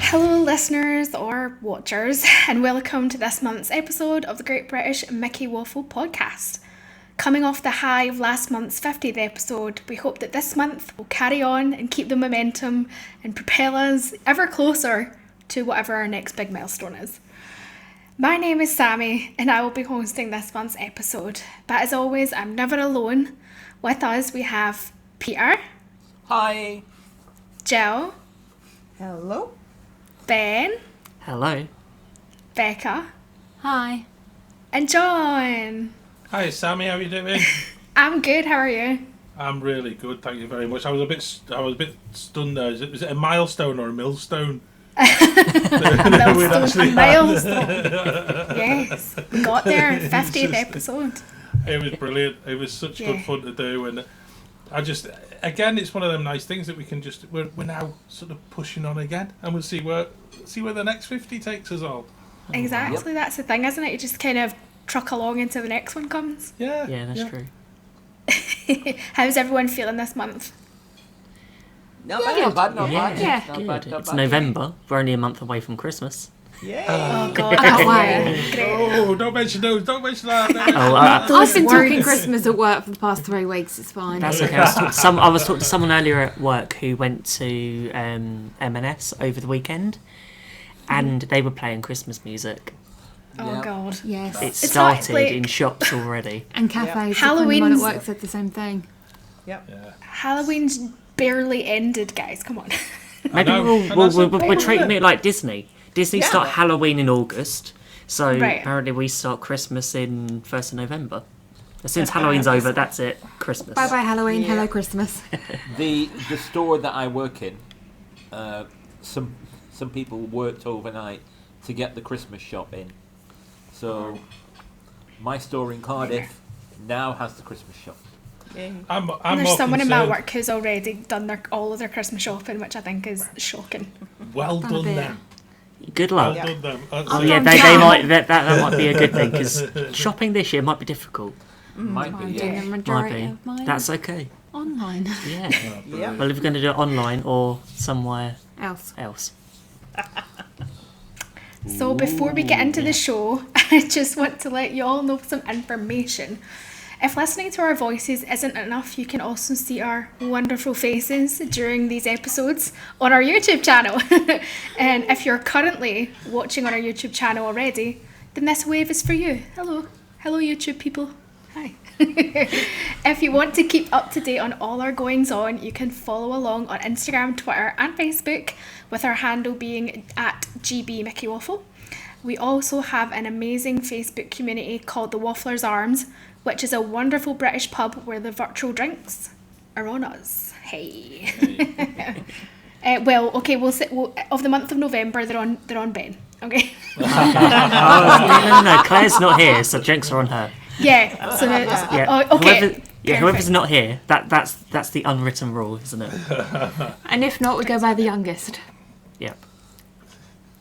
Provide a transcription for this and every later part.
Hello, listeners or watchers, and welcome to this month's episode of the Great British Mickey Waffle podcast. Coming off the high of last month's 50th episode, we hope that this month will carry on and keep the momentum and propel us ever closer to whatever our next big milestone is. My name is Sammie, and I will be hosting this month's episode. But as always, I'm never alone. With us, we have Peter. Hi. Jill. Hello. Ben. Hello. Becca. Hi. And John. Hi, Sammy. How are you doing? I'm good. How are you? I'm really good. Thank you very much. I was a bit stunned there. Was it a milestone or a millstone? Milestone. Yes, we got there. 50th episode. It was brilliant. It was such good fun to do, and again, it's one of them nice things that we can we're now sort of pushing on again, and we'll see where the next 50 takes us all. Exactly, That's the thing, isn't it? You just kind of truck along until the next one comes. Yeah, that's true. How's everyone feeling this month? Not bad. It's November. We're only a month away from Christmas. Yay. Oh God, great. Oh, don't mention those. Don't mention that. I've been talking Christmas at work for the past 3 weeks. It's fine. That's okay. I was talking to someone earlier at work who went to M&S over the weekend, and they were playing Christmas music. Oh God. Yes. It started in shops already. And cafes. Halloween's- Everyone at work said the same thing. Yep. Yeah. Halloween's barely ended, guys. Come on. Maybe we're treating it like Disney. Disney Yeah. start Halloween in August, so Right. apparently we start Christmas in 1st of November. As soon as Halloween's over, that's it, Christmas. Bye bye Halloween. Yeah. Hello Christmas. The store that I work in, some people worked overnight to get the Christmas shop in. So my store in Cardiff now has the Christmas shop. I'm And there's more someone in my concerned. work who's already done all of their Christmas shopping, which I think is shocking. Well Done a done bit. them. Good Well luck. done them. Oh yeah, they might that might be a good thing because shopping this year might be difficult. Might I'm be, doing yeah. the Might majority be. of mine That's okay. online. Yeah. Yeah. Well, if you're going to do it online or somewhere Else. So before we get into the show, I just want to let you all know some information. If listening to our voices isn't enough, you can also see our wonderful faces during these episodes on our YouTube channel. And if you're currently watching on our YouTube channel already, then this wave is for you. Hello YouTube people. Hi. If you want to keep up to date on all our goings on, you can follow along on Instagram, Twitter and Facebook, with our handle being at GB Mickey Waffle. We also have an amazing Facebook community called the Waffler's Arms, which is a wonderful British pub where the virtual drinks are on us. Hey. We'll of the month of November, they're on Ben. Okay. No, Claire's not here, so drinks are on her. Yeah. So Yeah. okay. Whoever's not here, that's the unwritten rule, isn't it? And if not, we go by the youngest. Yep.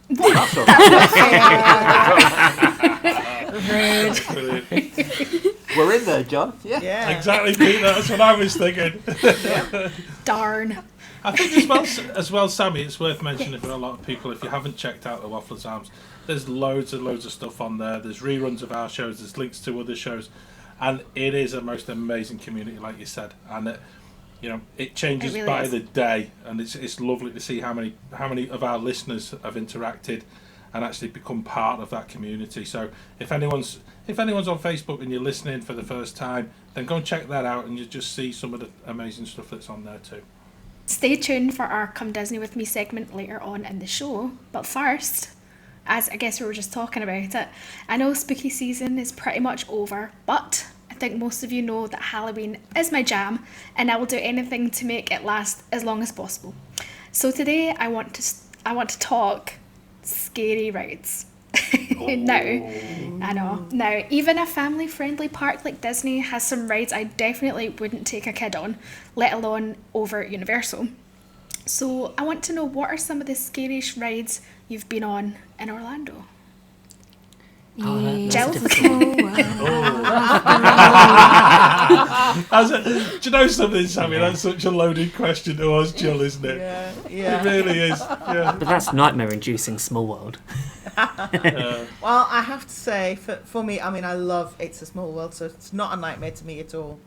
That's all right. Brilliant. We're in there, John. Yeah. Yeah. Exactly, Peter. That's what I was thinking. Darn. I think as well, Sammy, it's worth mentioning for a lot of people, if you haven't checked out the Waffler's Arms, there's loads and loads of stuff on there. There's reruns of our shows, there's links to other shows, and it is a most amazing community, like you said. And it changes It really by is. the day, and it's lovely to see how many of our listeners have interacted and actually become part of that community. So if anyone's on Facebook and you're listening for the first time, then go and check that out, and you just see some of the amazing stuff that's on there too. Stay tuned for our Come Disney With Me segment later on in the show. But first, as I guess we were just talking about it, I know spooky season is pretty much over, but I think most of you know that Halloween is my jam, and I will do anything to make it last as long as possible. So today I want to talk scary rides. Now, even a family-friendly park like Disney has some rides I definitely wouldn't take a kid on, let alone over at Universal. So I want to know, what are some of the scariest rides you've been on in Orlando? that's a Jill's difficult one. Do you know something, Sammy? That's such a loaded question to ask Jill, isn't it? Yeah. It really is. Yeah. But that's nightmare-inducing. Small World. Well, I have to say, for me, I mean, I love It's a Small World, so it's not a nightmare to me at all.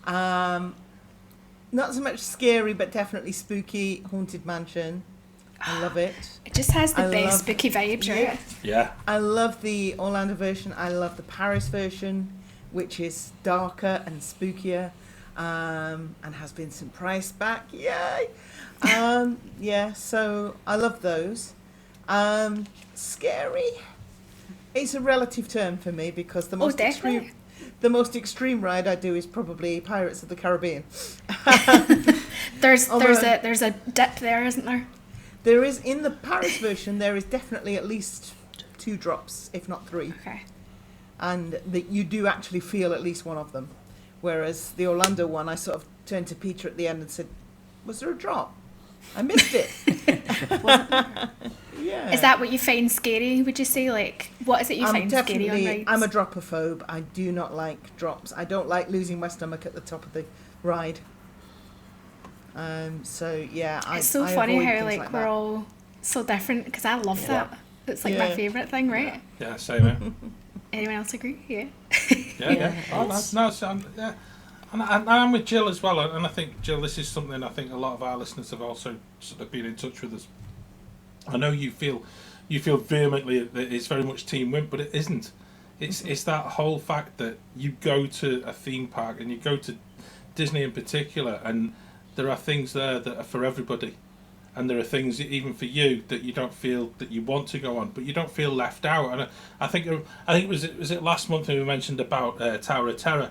Not so much scary, but definitely spooky, Haunted Mansion. I love it. It just has the best spooky vibes, right? Yeah. I love the Orlando version. I love the Paris version, which is darker and spookier, and has Vincent Price back. Yay! Yeah, so I love those. Scary. It's a relative term for me because the most extreme ride I do is probably Pirates of the Caribbean. There's a dip there, isn't there? There is, in the Paris version, there is definitely at least 2 drops, if not 3. Okay. And that you do actually feel at least one of them. Whereas the Orlando one, I sort of turned to Peter at the end and said, was there a drop? I missed it. Yeah. Is that what you find scary, would you say? Like, what is it you find scary on rides? I'm a dropophobe. I do not like drops. I don't like losing my stomach at the top of the ride. So yeah, it's so I funny avoid how things like we're that. all so different because I love that. It's like my favourite thing, right? Yeah, same here. Anyone else agree? Yeah. Yeah. Oh, no, yeah. And I'm with Jill as well, and I think, Jill, this is something I think a lot of our listeners have also sort of been in touch with us. I know you feel vehemently that it's very much Team Wimp, but it isn't. It's that whole fact that you go to a theme park and you go to Disney in particular, and there are things there that are for everybody, and there are things even for you that you don't feel that you want to go on, but you don't feel left out. And I think was it last month when we mentioned about Tower of Terror,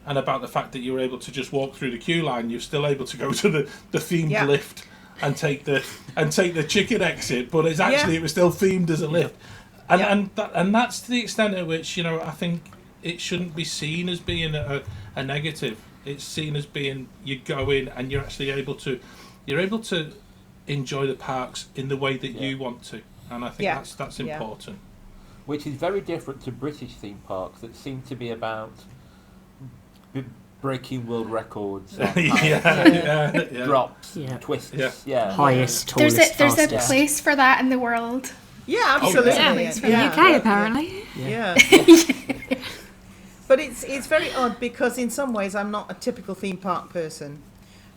and about the fact that you were able to just walk through the queue line. You're still able to go to the themed lift and take the chicken exit, but it's actually it was still themed as a lift, and that's to the extent at which I think it shouldn't be seen as being a negative. It's seen as being you go in and you're actually able to enjoy the parks in the way that you want to, and I think that's important. Which is very different to British theme parks that seem to be about breaking world records, drops, twists, highest, tallest, there's a fastest. place for that in the world. Yeah, absolutely. Yeah. The UK apparently. Yeah. But it's very odd because in some ways I'm not a typical theme park person,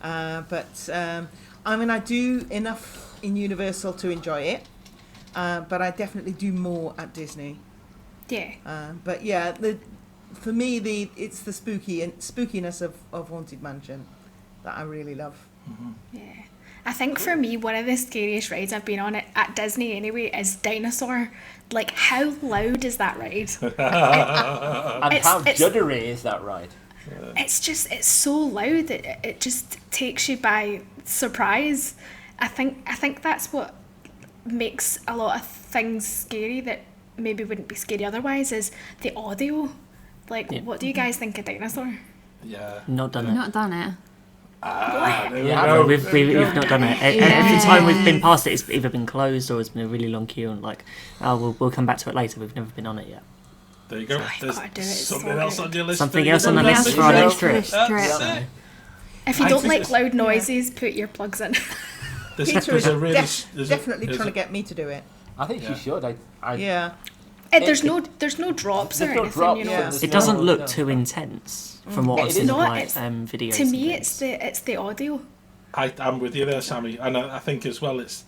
but I mean I do enough in Universal to enjoy it, but I definitely do more at Disney. Yeah. But yeah, for me it's the spookiness of Haunted Mansion that I really love. Mm-hmm. Yeah. I think for me, one of the scariest rides I've been on at Disney anyway is Dinosaur. Like, how loud is that ride? And how juddery is that ride? It's so loud that it just takes you by surprise. I think that's what makes a lot of things scary that maybe wouldn't be scary otherwise, is the audio. Like, what do you guys think of Dinosaur? Yeah. Not done it. Not done it. We've not done it. Every time we've been past it, it's either been closed or it's been a really long queue, and we'll come back to it later. We've never been on it yet. There you go. There's something else on your list. Something else on the list for our next trip. If you don't like loud noises, put your plugs in. Peter is definitely trying to get me to do it. I think she should. There's no drops or anything. Drops, It doesn't look too intense from what I've seen of videos. To me, it's the audio. I'm with you there, Sammy, and I think as well it's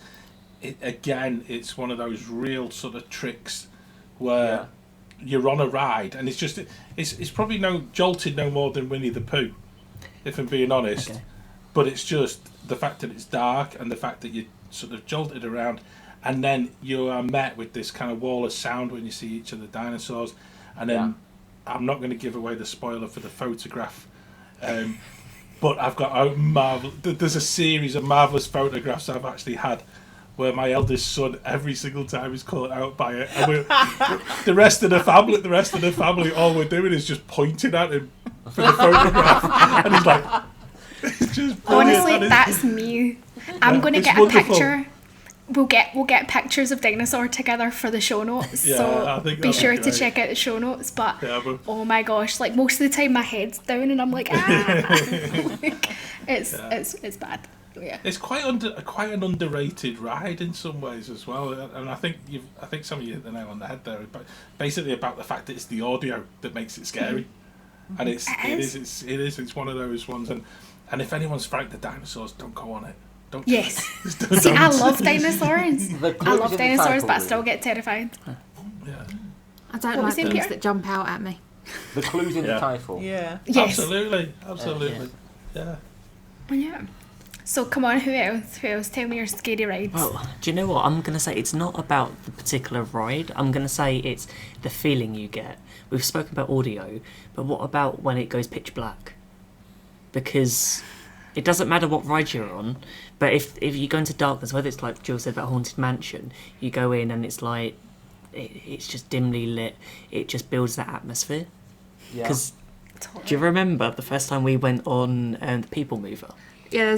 one of those real sort of tricks where you're on a ride and it's probably jolted no more than Winnie the Pooh, if I'm being honest. Okay. But it's just the fact that it's dark and the fact that you sort of jolted around, and then you are met with this kind of wall of sound when you see each of the dinosaurs, and then I'm not going to give away the spoiler for the photograph, but I've got there's a series of marvellous photographs I've actually had where my eldest son every single time is caught out by it, and the rest of the family, all we're doing is just pointing at him for the photograph, and he's like, it's just brilliant. Honestly, that's me. I'm going to get a picture we'll get pictures of Dinosaur together for the show notes. Yeah, I so think be that'd sure be to great. check out the show notes. But Yeah, but oh my gosh, like most of the time my head's down and I'm like, like, it's bad. Yeah. it's quite an underrated ride in some ways as well, and I think some of you hit the nail on the head there. But basically, about the fact that it's the audio that makes it scary, and it's one of those ones. And if anyone's frightened of dinosaurs, don't go on it. Don't. Yes. Don't. See, I love dinosaurs. The I clues love in the dinosaurs, title, but I really. still get terrified. Yeah. I don't What was like it, things Peter? that jump out at me. The clues in Yeah. the title. Yeah. Yes. Absolutely. Yeah. Yeah. So come on, who else? Who else? Tell me your scary rides. Well, do you know what? I'm going to say it's not about the particular ride. I'm going to say it's the feeling you get. We've spoken about audio, but what about when it goes pitch black? Because it doesn't matter what ride you're on, but if you go into darkness, whether it's like Jill said about Haunted Mansion, you go in and it's like, it's just dimly lit. It just builds that atmosphere. Yeah. Because do you remember the first time we went on the People Mover? Yeah,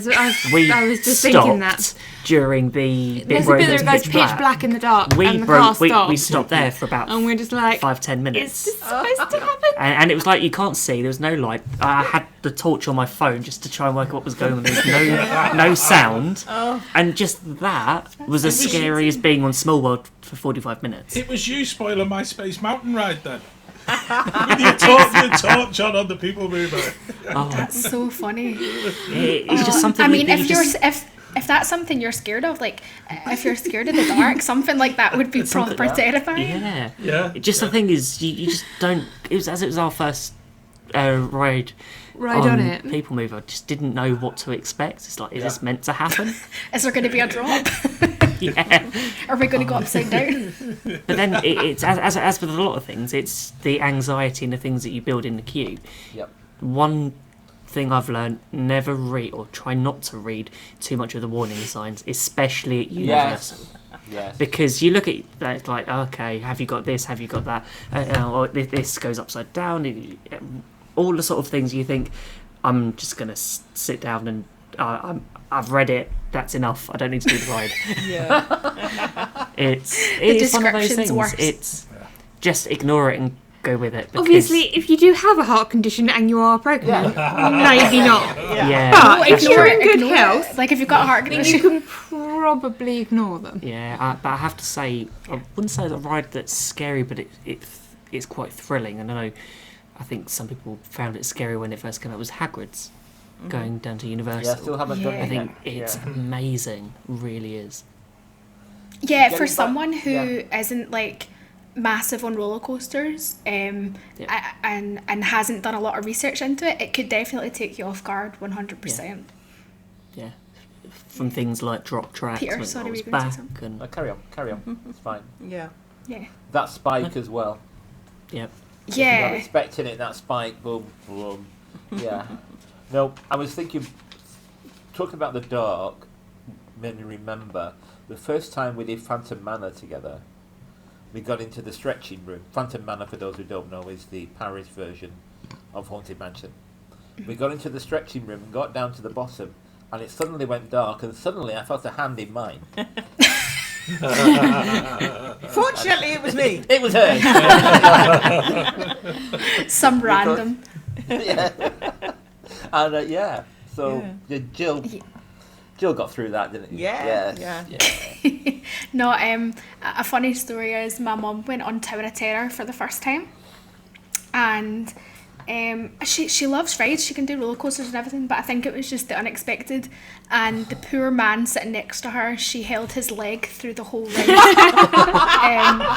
We I was just stopped thinking that. during the bit There's a where bit it that goes pitch black in the dark, and the car stops. We stopped there for about and we're just like, 5-10 minutes. is this supposed to happen? And it was like you can't see. There was no light. I had the torch on my phone just to try and work out what was going on. There was no sound, and just that was as scary as being on Small World for 45 minutes. It was you spoiling my Space Mountain ride then. With your torch on the People Mover. Oh, That's so funny. it's just something. I mean, that if you you're just, if that's something you're scared of, like if you're scared of the dark, something like that would be proper terrifying. yeah, Yeah. Just the thing is, you just don't. It was our first ride. On it. People Mover. I just didn't know what to expect. It's like, is this meant to happen? Is there going to be a drop? Yeah. Are we going to go upside down? But then it's as with a lot of things, it's the anxiety and the things that you build in the queue. Yep. One thing I've learned: never read or try not to read too much of the warning signs, especially at Universal. Yes. Because you look at that, it's like, okay, have you got this? Have you got that? Or this goes upside down. All the sort of things you think, I'm just going to sit down and I've read it. That's enough. I don't need to do the ride. Yeah. It's one of those description's things. worse. It's just ignore it and go with it. Because, Obviously, if you do have a heart condition and you are pregnant, maybe not. yeah, But if you're in good ignore it. health, Like if you've got a heart then you condition. can probably ignore them. yeah. But I have to say, I wouldn't say it's a ride that's scary, but it's quite thrilling. And I think some people found it scary when it first came out. It was Hagrid's going down to Universal. Yeah, still haven't done Yeah. it I think yet. it's amazing, really is. Yeah, Getting for back- someone who yeah. isn't like massive on roller coasters, and hasn't done a lot of research into it, it could definitely take you off guard 100%. Yeah, from things like drop tracks, Peter, when it sorry, rolls were you gonna say back, and Carry on. It's fine. Yeah. Yeah. That spike as well. yeah, If you're not Yeah. expecting it, that spike, boom, boom. Yeah. No, I was thinking, talking about the dark, made me remember the first time we did Phantom Manor together. We got into the stretching room. Phantom Manor, for those who don't know, is the Paris version of Haunted Mansion. We got into the stretching room and got down to the bottom, and it suddenly went dark, and suddenly I felt a hand in mine. Fortunately, it was me. It was her. Some random. Yeah. And yeah, so Jill got through that, didn't you? Yeah, Yes. yeah. No, a funny story is my mum went on Tower of Terror for the first time, and she loves rides. She can do roller coasters and everything, but I think it was just the unexpected. And the poor man sitting next to her, she held his leg through the whole ride.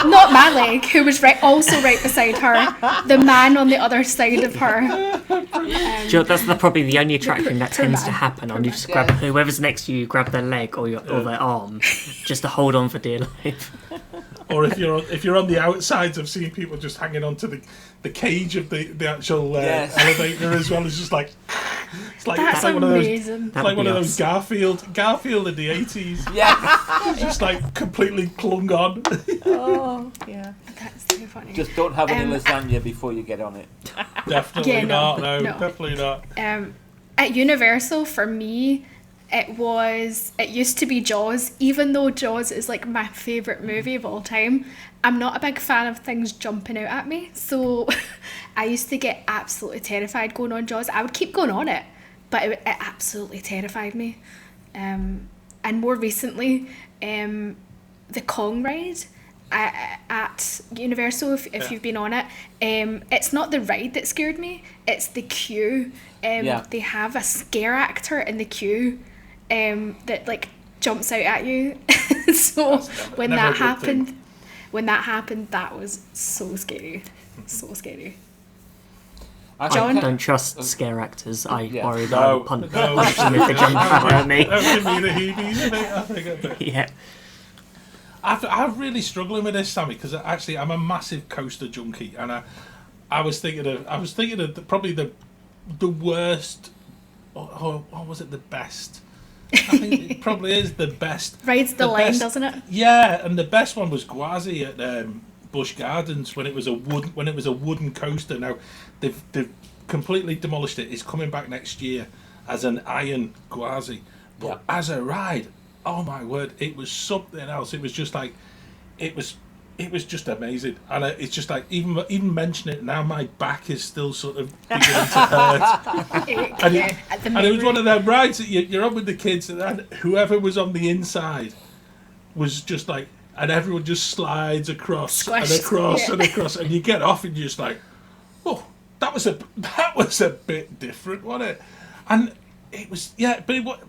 Not my leg, who was also right beside her. The man on the other side of her. Do you know, that's probably the only attraction that poor tends to man. happen. On you just grab whoever's next to you, grab their leg or their arm, just to hold on for dear life. Or if you're on the outsides of seeing people just hanging onto the cage of the actual Yes. elevator as well, it's just like That's one of those. amazing. It's That like would one of be those Garfield in the 80s. Yes. Just like completely clung on. Oh, yeah. That's too funny. Just don't have any lasagna before you get on it. Definitely Yeah, no, not. No, no. definitely not. At Universal, for me, It used to be Jaws, even though Jaws is like my favourite movie of all time. I'm not a big fan of things jumping out at me, so I used to get absolutely terrified going on Jaws. I would keep going on it, but it absolutely terrified me. And more recently, the Kong ride at Universal, if you've been on it, it's not the ride that scared me, it's the queue. They have a scare actor in the queue that like jumps out at you. So when that happened, that was so scary. So scary. I don't trust scare actors. I worry that No, I'll punch no. them if they jump out at me. That would be the heebies, isn't it? I think a bit. Yeah. I'm really struggling with this, Sammy, because actually I'm a massive coaster junkie, and I was thinking of probably the worst, or was it the best? I think it probably is the best. Rides the line, best, doesn't it? Yeah, and the best one was Gwazi at Busch Gardens when it was a wooden coaster. Now they've completely demolished it. It's coming back next year as an iron Gwazi, but as a ride, oh my word, it was something else. It was just like it was just amazing, and it's just like even mentioning it now, my back is still sort of beginning to hurt. And it was one of them rides that you're on with the kids, and whoever was on the inside was just like, and everyone just slides across and across and across, and you get off and you're just like, oh, that was a bit different, wasn't it? And it was, but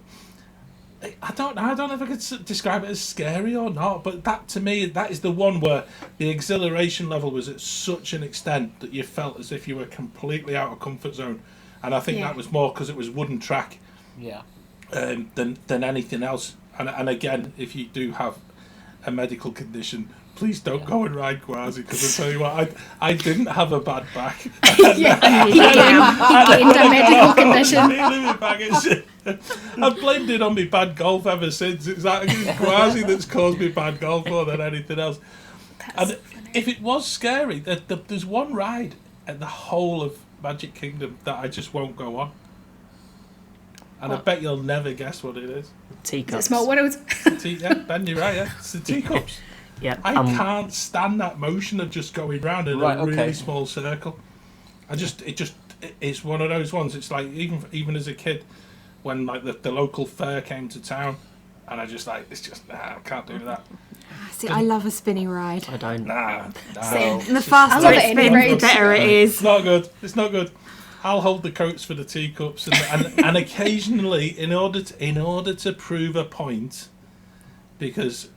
I don't know if I could describe it as scary or not, but that to me, that is the one where the exhilaration level was at such an extent that you felt as if you were completely out of comfort zone, and I think that was more because it was wooden track, than anything else. And again, if you do have a medical condition, please don't go and ride Gwazi, because I tell you what, I didn't have a bad back. He gained a medical condition. I've blamed it on me bad golf ever since. It's Gwazi that's caused me bad golf more than anything else. And if it was scary, there's one ride at the whole of Magic Kingdom that I just won't go on. And I bet you'll never guess what it is. Teacups. Small World. Ben, you're right, it's the teacups. Yeah. I can't stand that motion of just going round in a really small circle. It's one of those ones. It's like even as a kid, when like the local fair came to town, and I just like, I can't do that. See, I love a spinny ride. I don't. Nah. And the faster it spins, the better it is. It's not good. It's not good. I'll hold the coats for the teacups, and occasionally, in order to prove a point, because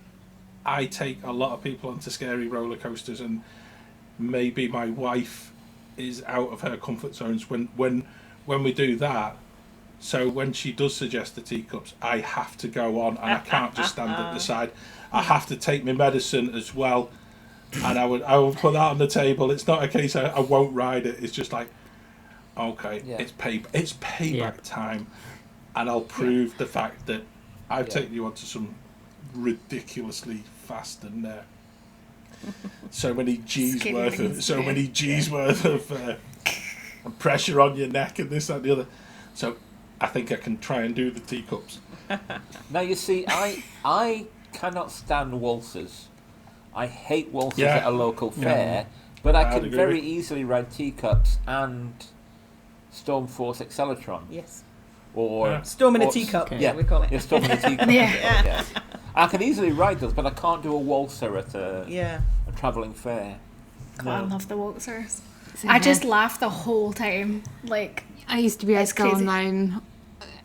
I take a lot of people onto scary roller coasters, and maybe my wife is out of her comfort zones when we do that. So when she does suggest the teacups, I have to go on, and I can't just stand at the side. I have to take my medicine as well, and I will put that on the table. It's not a case I won't ride it. It's just like, okay, it's payback time, and I'll prove the fact that I've taken you onto some ridiculously fast and so many G's worth of pressure on your neck and this, that, and the other. So I think I can try and do the teacups. Now you see, I cannot stand waltzers. I hate waltzers at a local fair, but I can very easily ride teacups and Storm Force Acceleratron. Yes. Or Storm in a teacup. Yeah, we call it. Yeah, Storm in a teacup. I can easily ride those, but I can't do a waltzer at a travelling fair. God, I love the waltzers. I just laugh the whole time. Like, I used to be able to go on them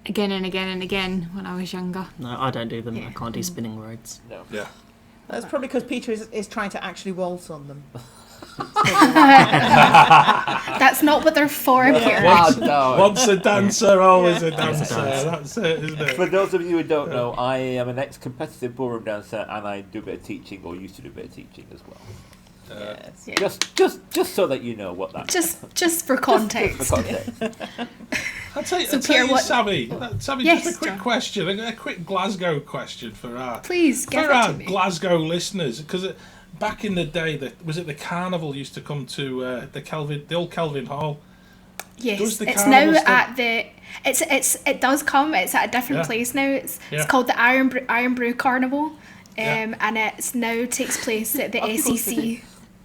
again and again and again when I was younger. No, I don't do them. I can't do spinning rides. No. Yeah. That's probably because Peter is trying to actually waltz on them. That's not what they're for, Peter. Once a dancer, always a dancer. That's it, isn't it? For those of you who don't know, I am an ex-competitive ballroom dancer, and I do a bit of teaching, or used to do a bit of teaching as well. Just so that you know what that just for context. I'll tell you, Sammy, just a quick question, a quick Glasgow question for our Glasgow listeners, because back in the day, was it the carnival used to come to the old Kelvin Hall Yes, Does the it's carnival now still- at the. It does come. It's at a different Yeah. place now. It's Yeah. called the Iron Brew Carnival, Yeah. and it's now takes place at the Of course it SEC.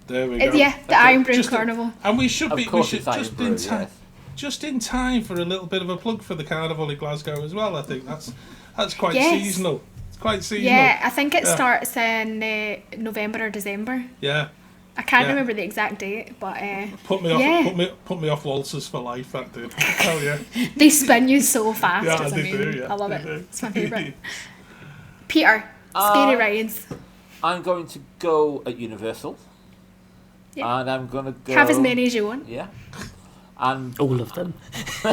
There we go. Yeah, the Okay. Iron Brew Just a- Carnival. And we should Of be. We course should it's Iron just Brew, in time. yes. Just in time for a little bit of a plug for the carnival in Glasgow as well. I think that's quite Yes. seasonal. It's quite seasonal. Yeah, I think it Yeah. starts in November or December. Yeah. I can't Yeah. remember the exact date, but Put me off. Yeah. Put me off waltzers for life. That did. Oh yeah. they spin you so fast. Yeah, it's they amazing. do. Yeah, I love they it. do. It's my favourite. Peter, scary rides. I'm going to go at Universal. Yeah. And I'm going to go... Have as many as you want. Yeah. And All of them. Yeah,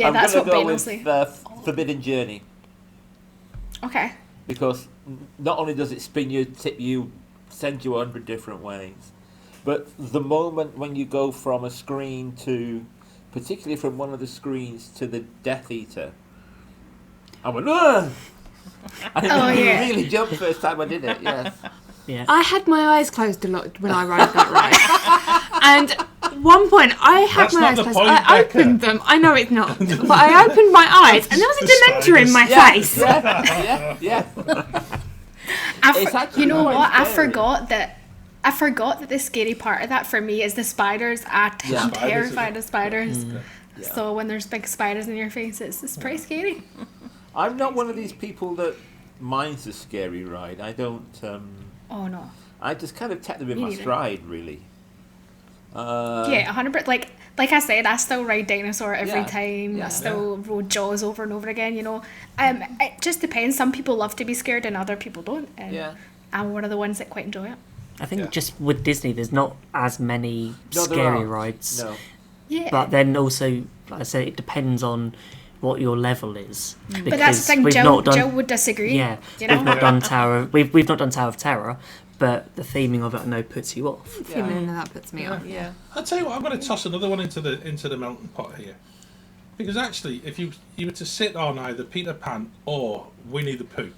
I'm that's gonna what go Ben will with say. Forbidden Journey. Okay. Because not only does it spin you, tip you, send you 100 different ways, but the moment when you go from a screen to, particularly from one of the screens to the Death Eater, I went, ugh! I really jumped first time I did it, yes. Yeah. I had my eyes closed a lot when I rode that ride. And at one point, I had That's my not eyes the closed. point, I Becca. opened them. I know it's not. But I opened my eyes, and there was a dementor in my Yeah, face. yeah. It's actually You know quite what? scary. I forgot that the scary part of that for me is the spiders. I'm Yeah. terrified of spiders. Yeah. So when there's big spiders in your face, it's pretty scary. I'm not one of these people that minds a scary ride. I don't. Oh no. I just kind of take them in Me my neither. stride, really. Yeah, 100%. Like I said, I still ride Dinosaur every Yeah. time. Yeah. I still rode Jaws over and over again. You know, it just depends. Some people love to be scared, and other people don't. And Yeah. I'm one of the ones that quite enjoy it. I think Yeah. just with Disney, there's not as many No, there scary aren't. rides. No. Yeah. But then also, like I said, it depends on what your level is. But that's the thing. we've Jill, not done. Jill would disagree. Yeah, You we've know. not done Tower. We've not done Tower of Terror, but the theming of it I know puts you off. Feeling that puts me off. Yeah. I'll tell you what. I'm going to toss another one into the melting pot here, because actually, if you were to sit on either Peter Pan or Winnie the Pooh,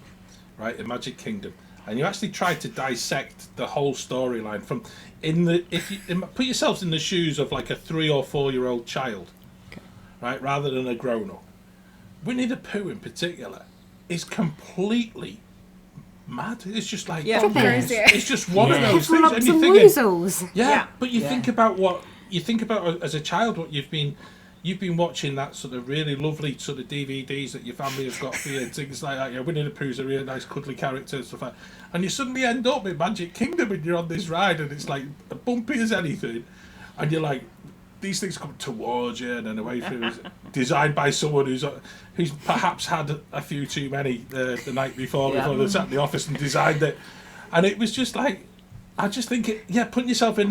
right, in Magic Kingdom, and you actually tried to dissect the whole storyline from put yourselves in the shoes of like a 3 or 4 year old child, right, rather than a grown up. Winnie the Pooh in particular is completely mad. It's just like Yeah. bonkers. Crazy. It's just one of Yeah. those Full things. up And you're some thinking, weasels. yeah, but you Yeah. think about as a child what you've been watching, that sort of really lovely sort of DVDs that your family have got for you, and things like that. Yeah, Winnie the Pooh's a really nice cuddly character and stuff like that. And you suddenly end up in Magic Kingdom and you're on this ride and it's like bumpy as anything, and you're like, these things come towards you and then away from you. It's designed by someone who's perhaps had a few too many the night before Yeah. they sat in the office and designed it. And it was just like, I just think putting yourself in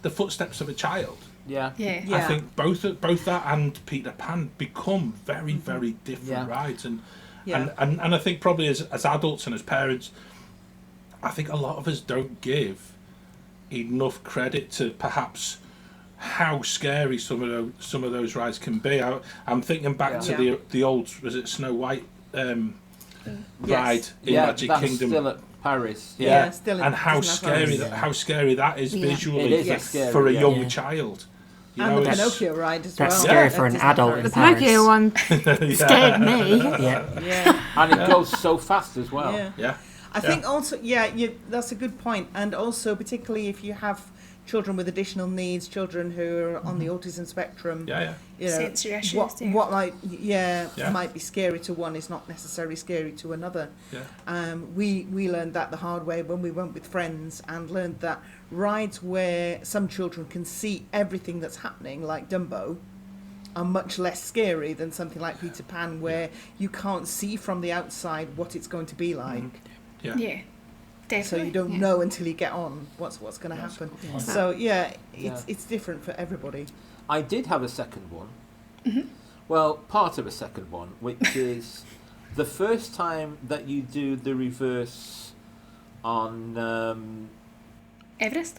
the footsteps of a child. Yeah. Yeah. Yeah. I think both that and Peter Pan become very, very different Yeah. rides, and Yeah. and I think probably as adults and as parents, I think a lot of us don't give enough credit to perhaps how scary some of those rides can be. I'm thinking back to Yeah. the old, was it Snow White ride Yes. in Yeah, Magic that's Kingdom? still at Paris. Yeah, still in and how Disneyland scary Paris. how scary that is Yeah. visually It is Yes. scary, for a yeah. young Yeah. child. You And know, the it's- Pinocchio ride as well. That's scary at for an Disneyland adult Paris. in The Pinocchio one Yeah. scared me. Yeah. Yeah. And it goes so fast as well. Yeah. Yeah. I think also, that's a good point. And also, particularly if you have children with additional needs, children who are on the autism spectrum, Yeah. you know, Sensory issues, what yeah. might be scary to one is not necessarily scary to another. Yeah. We learned that the hard way when we went with friends, and learned that rides where some children can see everything that's happening, like Dumbo, are much less scary than something like Peter Pan, where you can't see from the outside what it's going to be like. Yeah. Yeah. Definitely. So you don't know until you get on what's going to happen. So it's different for everybody. I did have a second one. Well, part of a second one, which is the first time that you do the reverse on, Everest.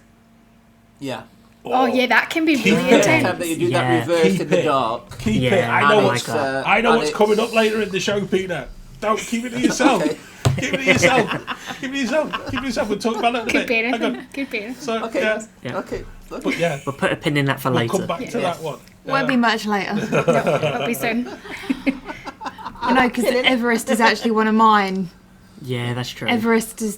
yeah. Oh yeah, that can be really The time intense. that you do Yeah. that reverse Keep in the it. dark. Keep Yeah, it. I I know like what's that. I know and what's it's- coming up later in the show, Peter. Don't keep it to yourself. Okay. Keep it to yourself. Keep it to yourself. Keep it to yourself. We'll talk about it in a Could be bit. Hang on. anything. Could be anything. So, Okay. yeah. Yeah. Okay. But yeah, We'll put a pin in that for we'll later. come back to Yes. that one. Won't be much later. No, it'll be soon. I know, because Everest is actually one of mine. Yeah, that's true. Everest is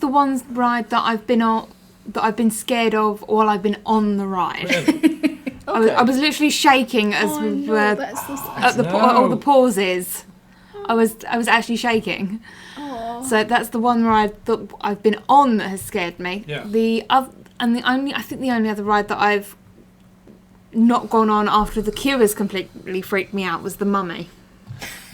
the one ride that I've been on, that I've been scared of while I've been on the ride. Really? I was literally shaking as Oh, we no, were that's so sad. at the No. all the pauses. I was actually shaking. Aw. So that's the one ride that I've been on that has scared me. Yeah. I think the only other ride that I've not gone on after the queue has completely freaked me out was the Mummy.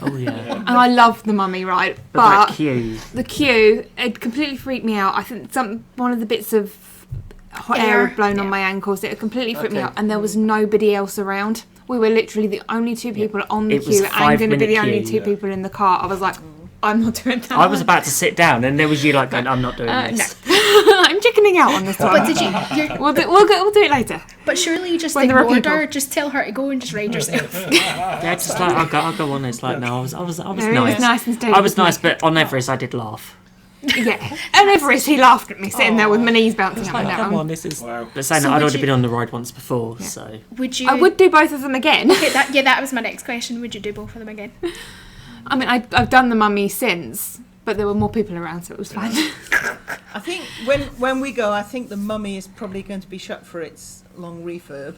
Oh yeah. And I love the Mummy ride, But that but queue. the queue, it completely freaked me out. I think one of the bits of hot air Air, had blown on yeah. my ankles. It completely freaked me Okay. out, and there was nobody else around. We were literally the only two people on the It was queue, a and going to be the 5-minute only queue, two yeah. people in the car. I was like, I'm not doing that. I was about to sit down, and there was you like going, "I'm not doing No, this." I'm chickening out on this one. But did you? You're, We'll do it later. but surely you just When there are ignored people. her. Just tell her to go and just ride yourself. Yeah, just like I'll go on. It's like no, I was No, it was nice. nice and steady. I was nice, but on Everest I did laugh. Yeah. And Everest, he laughed at me sitting there with my knees bouncing up and Like, come down. on, this is. Wow. But saying So that I'd would already you- been on the ride once before, so Would you? I would do both of them again. Okay, that was my next question. Would you do both of them again? I mean, I've done the Mummy since, but there were more people around, so it was fine. I think when we go, I think the Mummy is probably going to be shut for its long refurb.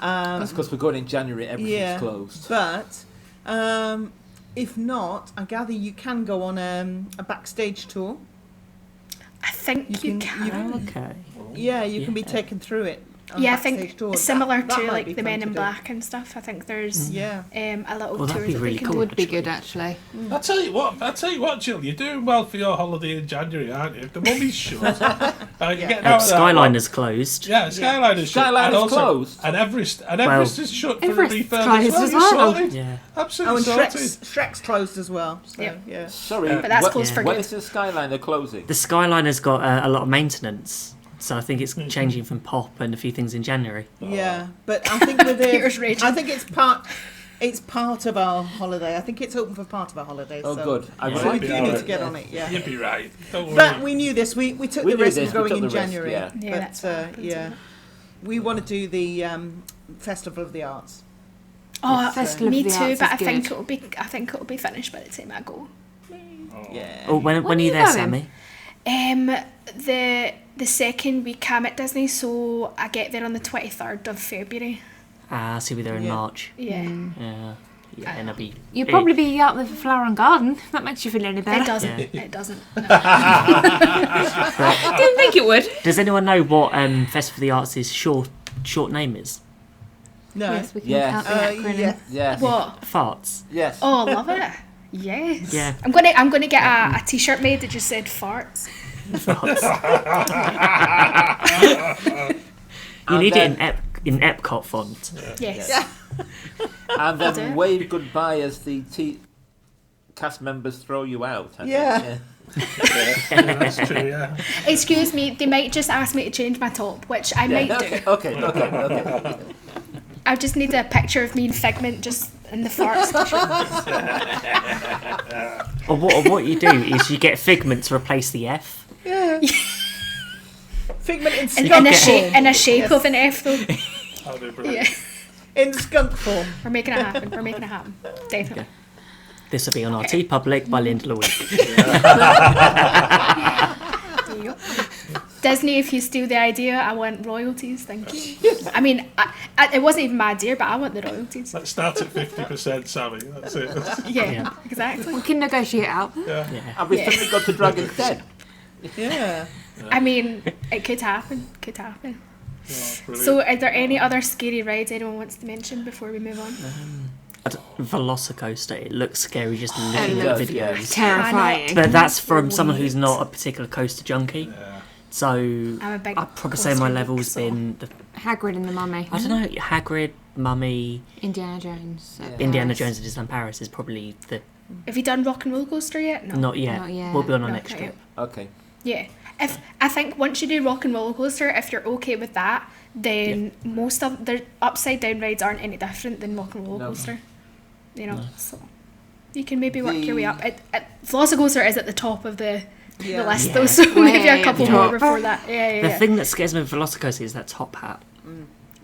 That's because we're going in January. Everything's Yeah. closed. But if not, I gather you can go on a backstage tour. I think you can. okay. Yeah, you can be Yeah. taken through it. on Yeah, I backstage think tour. similar That to might like be the fun Men to in do. Black and stuff. I think there's Yeah. a little Well, that'd tour be that really they can cool. do. Would be good, actually. I'll tell you what, Jill, you're doing well for your holiday in January, aren't you? If the Mummy's shut, you're getting out of that one. Skyliner's closed. Yeah, Skyliner's shut. Skyliner's and also, closed. And Everest is shut for a Everest refurb closed as as well. well. You're sorted. Yeah. Absolutely Oh, and sorted. Shrek's closed as well. So, Yep. yeah. Sorry, But that's closed for when good. is the Skyliner closing? The Skyliner's got a lot of maintenance, so I think it's changing from pop and a few things in January. Yeah, but I think with Peter's it, raging. I think it's part of our holiday. I think it's open for part of our holiday. Oh, so, good. I Yeah. So would we like do Yeah. need to to get on it. Yeah. You'd be right. Don't worry. But we knew this. We took We the knew risk this, of we going took in the risk, January. yeah. Yeah, but that's what happens, yeah, isn't it? we want to do the Festival of the Arts. Oh, Festival me of the too. Arts But is good. I think it'll be finished by the time I go. Yeah. Oh, when When are you are there, you going? Sammy? The second week I'm at Disney, so I get there on the 23rd of February. Ah, so we're there in Yeah. March. Yeah. Yeah. Yeah, and I'll be. You'll probably be out there for Flower and Garden. If that makes you feel any better. It doesn't. Yeah. It doesn't. I didn't think it would. Does anyone know what Festival of the Arts' short name is? No. Yes, we can Yes. count the acronym. Yes. Yes. What? Farts. Yes. Oh, I love it. Yes. Yeah. I'm gonna get a t-shirt made that just said farts. Farts. You And need then- it in Epcot font. Yes. Yeah. And I'll do then it. wave goodbye as the cast members throw you out. I think. Yeah. That's true, yeah. Excuse me, they might just ask me to change my top, which I might Okay, do. okay. I just need a picture of me and Figment just in the farts. Or what you do is you get Figment to replace the F. Yeah. Figment in in, skunk in, a form. shape, in a shape Yes. of an F though. That'd be brilliant. Yeah. In skunk form. We're making it happen. We're making it happen. Definitely. This will be on our T Public by the end of the week. There you go. Disney, if you steal the idea, I want royalties. Thank you. I mean, it wasn't even my idea, but I want the royalties. Let's start at 50%, Sammy. That's it. Yeah, Yeah. exactly. We can negotiate out. Yeah. Yeah. And we've Yeah. suddenly got to Dragon's Den. Yeah. I mean, it could happen. Could happen. Oh, brilliant. So, are there any other scary rides anyone wants to mention before we move on? Velocicoaster. It looks scary just looking It at the does, yeah. videos. Terrifying. But that's from someone who's not a particular coaster junkie. Yeah. So I'm a big I'd probably say my coaster level's geek, so- been the, Hagrid and the Mummy. I don't know, Hagrid, Mummy, Indiana Jones. Indiana Jones and Disneyland Paris is probably the Have you done Rock and Roller Coaster yet? No. not yet. Not yet. We'll be on our No, next not trip. Okay. Yeah. If I think once you do Rock and Roller Coaster, if you're okay with that, then most of the upside down rides aren't any different than Rock and Roller No. Coaster. You know. No. So You can maybe work your way up. Velocicoaster is at the top of the list, Yeah. though, so maybe a Way couple up the more top. before that. The thing that scares me with Velocicoaster is that top hat.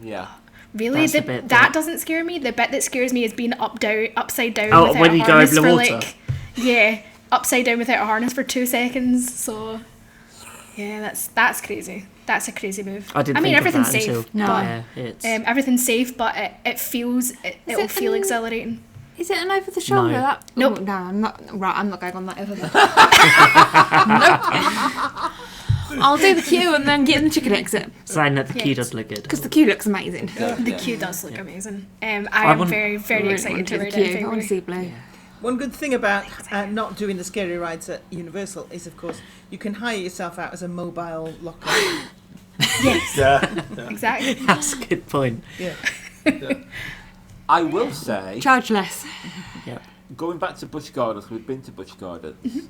Yeah. Really, That's the bit that that- doesn't scare me. The bit that scares me is being upside down. Oh, without when a you go harness over the for, water. like, yeah, upside down without a harness for 2 seconds. So, yeah, that's crazy. That's a crazy move. I didn't mean, think of everything's that safe, until No. but yeah, it's everything's safe, but it'll it feel an- exhilarating. Is it an over the shoulder? No. That? Nope. Oh, no, I'm not. Right, I'm not going on that over there. Nope. I'll do the queue and then get in the chicken exit saying that the queue Yes. does look good. because the queue looks amazing. The Yeah. queue does look amazing. I I am want- very, very Really excited want to do ride the it in queue. I want to February. see blue. One good thing about not doing the scary rides at Universal is, of course, you can hire yourself out as a mobile locker. Yes, Yeah. exactly. That's a good point. Yeah. I will say, Charge less. going back to Busch Gardens, we've been to Busch Gardens.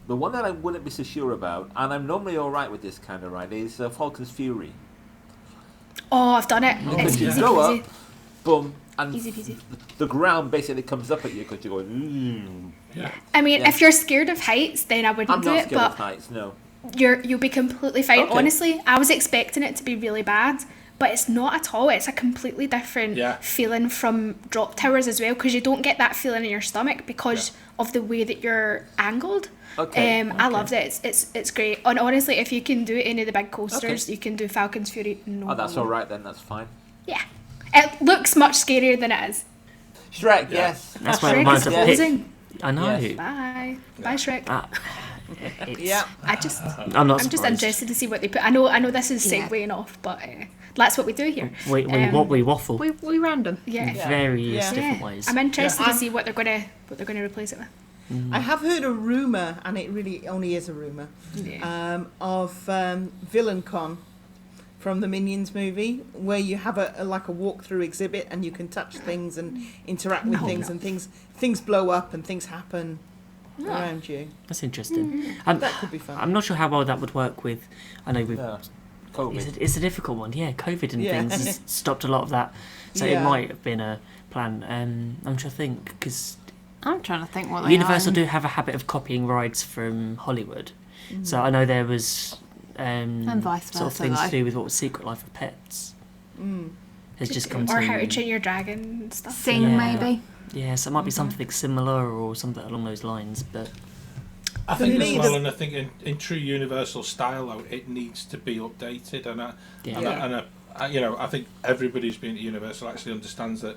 The one that I wouldn't be so sure about, and I'm normally all right with this kind of ride, is Falcon's Fury. Oh, I've done it. Because It's you easy go peasy. up, boom, and Easy peasy. the ground basically comes up at you because you're going. Yeah. I mean, Yeah. if you're scared of heights, then I wouldn't I'm do not it. scared But of heights, no. you'll be completely fine. Okay. Honestly, I was expecting it to be really bad, but it's not at all. It's a completely different Yeah. feeling from drop towers as well, because you don't get that feeling in your stomach because of the way that you're angled. Okay. I loved it. It's great. And honestly, if you can do any of the big coasters, you can do Falcon's Fury. No. Oh, that's all right then. That's fine. Yeah, it looks much scarier than it is. Shrek, Yeah. yes. That's why I Shrek wanted is to pick. closing. I know. Yes. Bye, bye, Shrek. It's, Yeah. I just. I'm not I'm just surprised. interested to see what they put. I know this is Yeah. segueing off, but that's what we do here. We waffle We random. Yeah. in various Yeah. different ways. I'm interested Yeah. to see what they're gonna replace it with. I have heard a rumour, and it really only is a rumour, Yeah. of Villain Con from the Minions movie, where you have a walkthrough exhibit and you can touch things and interact with things, and things blow up and things happen around you. That's interesting. That could be fun. I'm not sure how well that would work with. I know we've. Yeah. COVID. It's a difficult one. Yeah, COVID and Yeah. things has stopped a lot of that. So Yeah. it might have been a plan. I'm trying to think because I'm trying to think what they Universal are. do have a habit of copying rides from Hollywood. So I know there was And vice sort of versa, things though. to do with what was Secret Life of Pets. Has just come Or to How to Train Your Dragon and stuff. Sing Yeah. maybe. Yeah, so it might be something similar or something along those lines. But I think For as me, well, the- and I think in true Universal style, though, it needs to be updated, and I think everybody who's been at Universal actually understands that.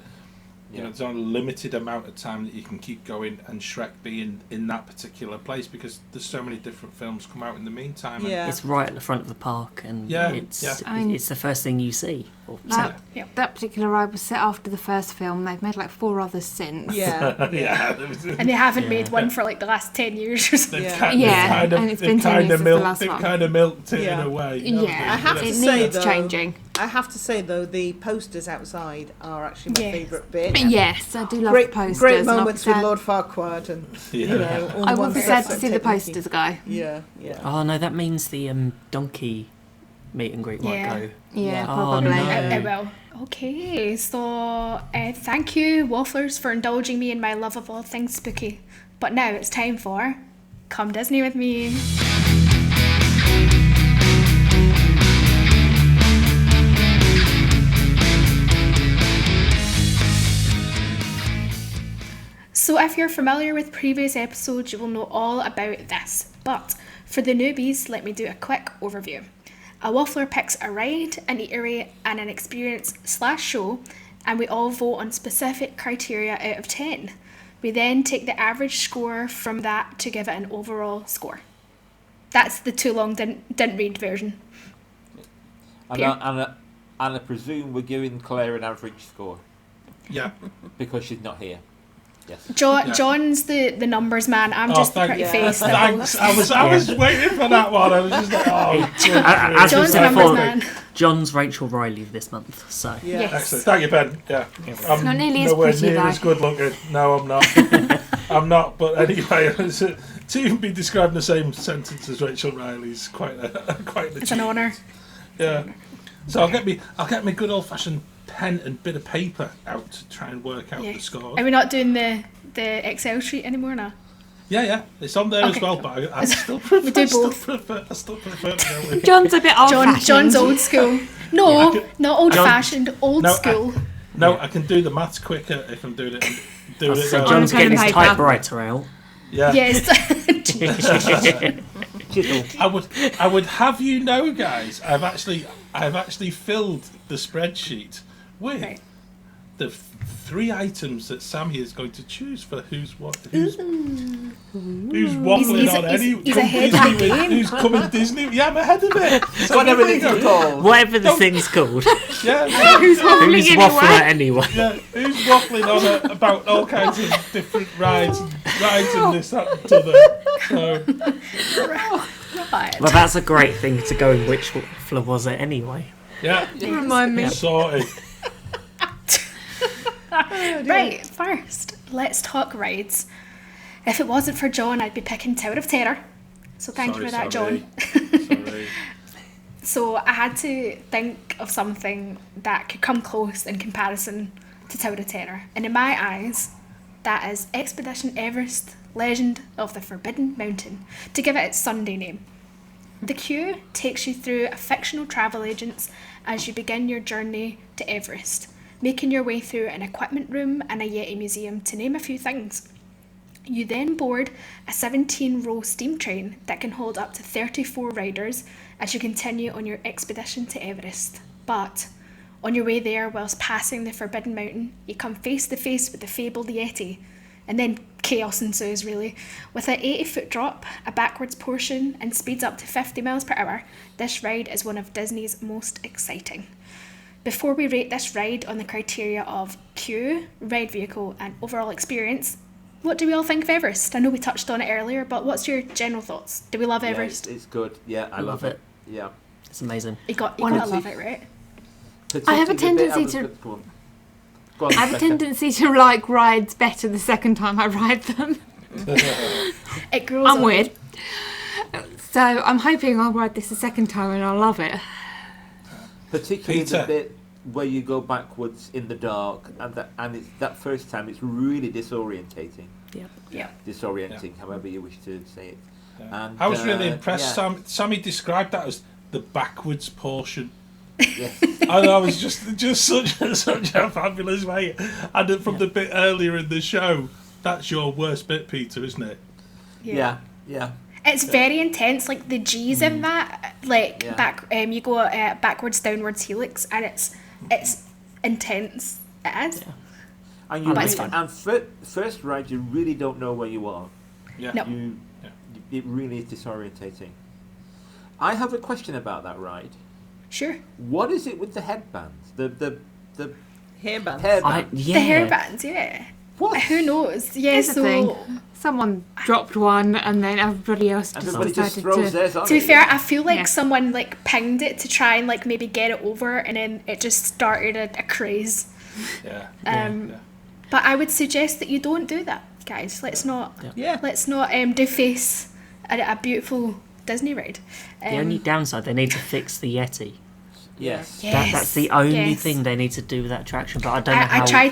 You know, there's only a limited amount of time that you can keep going and Shrek being in that particular place because there's so many different films come out in the meantime. and- Yeah. it's right at the front of the park, and Yeah, it's yeah. I mean- it's the first thing you see. Or That, Yeah. that particular ride was set after the first film. They've made like 4 others since. Yeah. yeah, And they haven't Yeah. made one for like the last 10 years or something. they've Yeah. kind, Yeah, they've kind of, and it's they've been 10 kind years of since the milked, last they've one. kind of milked it in Yeah. a way. Yeah. haven't they? I have to It say, needs though, changing. I have to say though, the posters outside are actually my Yes. favourite bit. Yes, I do love Great, the posters. great and I'll be moments with sad- Lord Farquaad, and Yeah. you know, all I the will ones be that sad to take see the me- posters go. Yeah, yeah. Oh no, that means the donkey meet and greet might Yeah. go. Yeah, Oh, probably. no. It will. Okay, so thank you, Wafflers, for indulging me in my love of all things spooky. But now it's time for Come Disney with Me. So if you're familiar with previous episodes, you will know all about this. But for the newbies, let me do a quick overview. A waffler picks a ride, an eatery, and an experience / show, and we all vote on specific criteria out of 10. We then take the average score from that to give it an overall score. That's the too long didn't read version. And I presume we're giving Claire an average score Yeah. because she's not here. Yes. John's the numbers man. I'm just the thank pretty you. face. that Thanks. will- I was waiting for that one. I was just like, oh. As we've John's the said numbers before, man. John's Rachel Riley this month. So Yeah. Yes. Excellent. Thank you, Ben. Yeah. I'm Not nearly as nowhere pretty, near though. as good looking. No, I'm not. I'm not. But anyway, to even be described in the same sentence as Rachel Riley is quite an It's an honour. Yeah. So I'll get me good old fashioned pen and bit of paper out to try and work out the scores. Are we not doing the Excel sheet anymore now? Yeah, it's on there as well, but I still prefer. We do both. I still prefer to go with. John's a bit old-fashioned. John's old school. No, not old-fashioned. Old school. No, I can do the maths quicker if I'm doing it. So John's pen getting and his paper. typewriter out. Yeah. Yes. I would have you know, guys. I've actually filled the spreadsheet with the 3 items that Sammie is going to choose for who's waffling on any. He's ahead of the game. Who's coming Disney? Yeah, I'm ahead of it. So Whatever it's called. Whatever the thing's called. Yeah. Who's waffling Who's anyway? waffling anyway? Yeah, who's waffling on about all kinds of different rides and this, that, and t'other. So, Right. Well, that's a great thing to go in. Which waffler was it anyway? yeah, Remind me. sorted. Right, first, let's talk rides. If it wasn't for John, I'd be picking Tower of Terror. So thank you for that, John. Sorry. So I had to think of something that could come close in comparison to Tower of Terror. And in my eyes, that is Expedition Everest, Legend of the Forbidden Mountain, to give it its Sunday name. The queue takes you through a fictional travel agents as you begin your journey to Everest, making your way through an equipment room and a Yeti museum, to name a few things. You then board a 17-row steam train that can hold up to 34 riders as you continue on your expedition to Everest. But on your way there, whilst passing the Forbidden Mountain, you come face to face with the fabled Yeti, and then chaos ensues really. With an 80-foot drop, a backwards portion, and speeds up to 50 miles per hour, this ride is one of Disney's most exciting. Before we rate this ride on the criteria of queue, ride vehicle, and overall experience, what do we all think of Everest? I know we touched on it earlier, but what's your general thoughts? Do we love Everest? It's good. Yeah, I love it. Yeah. It's amazing. You gotta love it, right? I have a tendency to. I have a tendency to like rides better the second time I ride them. It grows I'm on weird. So I'm hoping I'll ride this a second time and I'll love it. Particularly Peter. the bit where you go backwards in the dark, and it's that first time. It's really disorientating. Yeah. Disorienting, however you wish to say it. Yeah. And, I was really impressed. yeah. Sammie described that as the backwards portion. Yes. I know, it was just such a fabulous way. And from the bit earlier in the show, that's your worst bit, Peter, isn't it? Yeah. It's very intense, like the G's in that, like Yeah. you go backwards, downwards helix, and it's intense. It is. Yeah. And you But it's really, fun. and first ride, you really don't know where you are. Yeah. No. It really is disorientating. I have a question about that ride. Sure. What is it with the headbands? The Hairband. hairband. The hairbands, yeah. What? Who knows? Yeah, Here's the so thing. Someone dropped one and then everybody else just Everybody just decided throws to. theirs on to be it. fair, I feel like Yeah. someone like pinged it to try and like maybe get it over, and then it just started a craze. Yeah. Um, But I would suggest that you don't do that, guys. Let's not deface a beautiful Disney ride. The only downside, they need to fix the Yeti. Yes. That's the only yes. thing they need to do with that attraction. But I don't know I how. try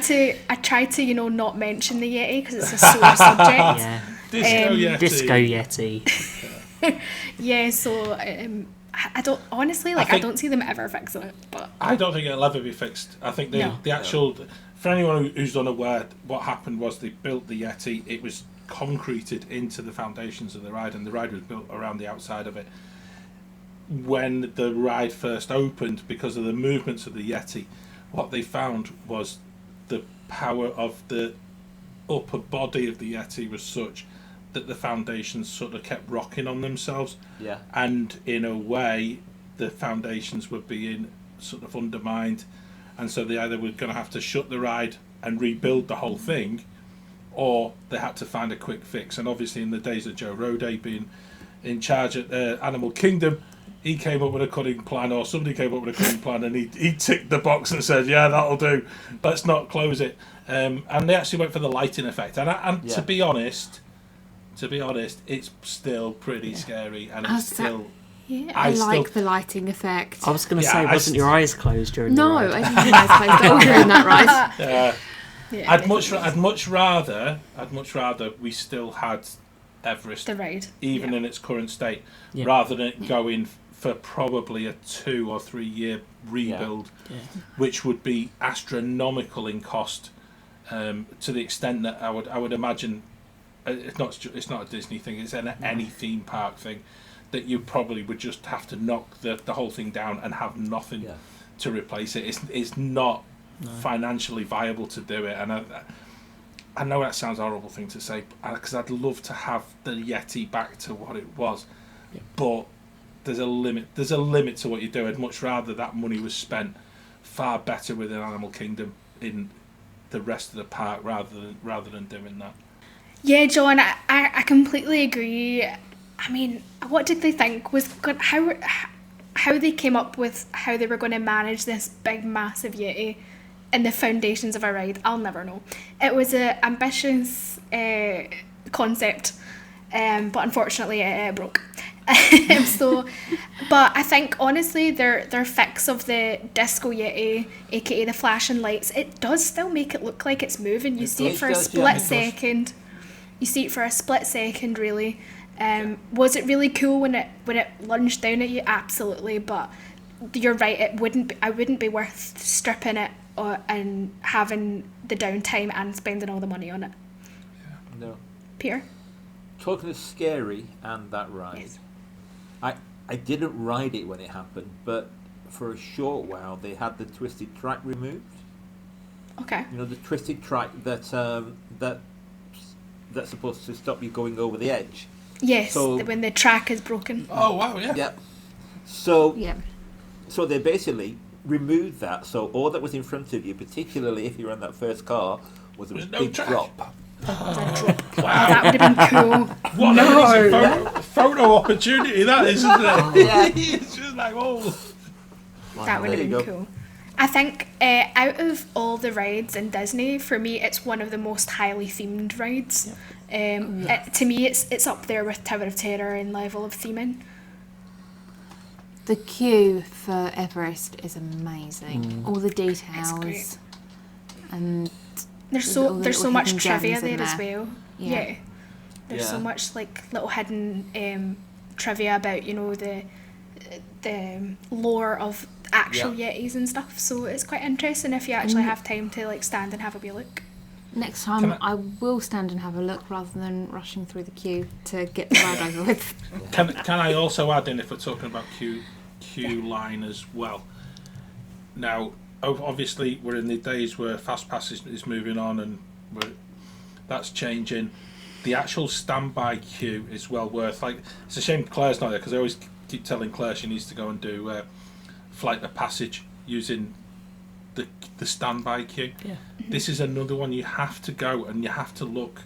to not mention the Yeti because it's a sore subject. Yeah, Disco Yeti. Disco Yeti. Yeah, so I don't honestly I don't see them ever fixing it. But I don't think it'll ever be fixed. I think the actual, for anyone who's unaware, what happened was they built the Yeti. It was concreted into the foundations of the ride, and the ride was built around the outside of it. When the ride first opened, because of the movements of the Yeti, what they found was the power of the upper body of the Yeti was such that the foundations sort of kept rocking on themselves. Yeah. And in a way, the foundations were being sort of undermined, and so they either were going to have to shut the ride and rebuild the whole thing, or they had to find a quick fix. And obviously, in the days of Joe Roday being in charge at Animal Kingdom, he came up with a cunning plan, or somebody came up with a cunning plan, and he ticked the box and said, "Yeah, that'll do. Let's not close it." And they actually went for the lighting effect. And to be honest, it's still pretty scary, and it's still Yeah, I I like still- the lighting effect. I was going to Yeah, say, I wasn't your eyes closed during No, the I ride? didn't think I was closed at all during that ride. Yeah, I'd much rather we still had Everest, the ride. even Yeah. in its current state, Yeah. rather than it going for probably a 2 or 3 year rebuild, Yeah. which would be astronomical in cost, to the extent that I would imagine it's not a Disney thing, it's any theme park thing, that you probably would just have to knock the whole thing down and have nothing Yeah. to replace it. It's not financially viable to do it, and I know that sounds a horrible thing to say, because I'd love to have the Yeti back to what it was, but there's a limit. There's a limit to what you do. I'd much rather that money was spent far better within Animal Kingdom in the rest of the park rather than doing that. Yeah, John, I completely agree. I mean, what did they think was good? How they came up with how they were going to manage this big, massive Yeti in the foundations of a ride? I'll never know. It was an ambitious concept, but unfortunately it broke. But I think honestly, their fix of the Disco Yeti, aka the flashing lights, it does still make it look like it's moving. You see it for a split second. You see it for a split second, really. Was it really cool when it lunged down at you? Absolutely, but you're right. I wouldn't be worth stripping it and having the downtime and spending all the money on it. No. Peter? Talking of scary and that ride, Yes. I didn't ride it when it happened, but for a short while they had the twisted track removed. Okay. You know, the twisted track that's supposed to stop you going over the edge. Yes, So- when the track is broken. Oh wow, yeah. Yep. So Yeah. So they basically removed that. So all that was in front of you, particularly if you were in that first car, was a There's no big track. drop. That would have been cool. What an amazing photo opportunity that is, isn't it? It's just like, oh. That would There have you been go. cool. I think out of all the rides in Disney, for me, it's one of the most highly themed rides. To me, it's up there with Tower of Terror in level of theming. The queue for Everest is amazing. All the great. details. And There's all the there's so little much hidden trivia gems in there as there. well. Yeah. Yeah. There's so Yeah. much like little hidden trivia about the lore of actual Yetis and stuff. So it's quite interesting if you actually have time to like stand and have a wee look. next time I will stand and have a look rather than rushing through the queue to get the ride over with. Can I also add in, if we're talking about queue line as well? Now, obviously, we're in the days where Fast Pass is moving on, and that's changing. The actual standby queue is well worth. Like, it's a shame Claire's not there, because I always keep telling Claire she needs to go and do Flight of Passage using the standby queue. Yeah. This is another one you have to go and you have to look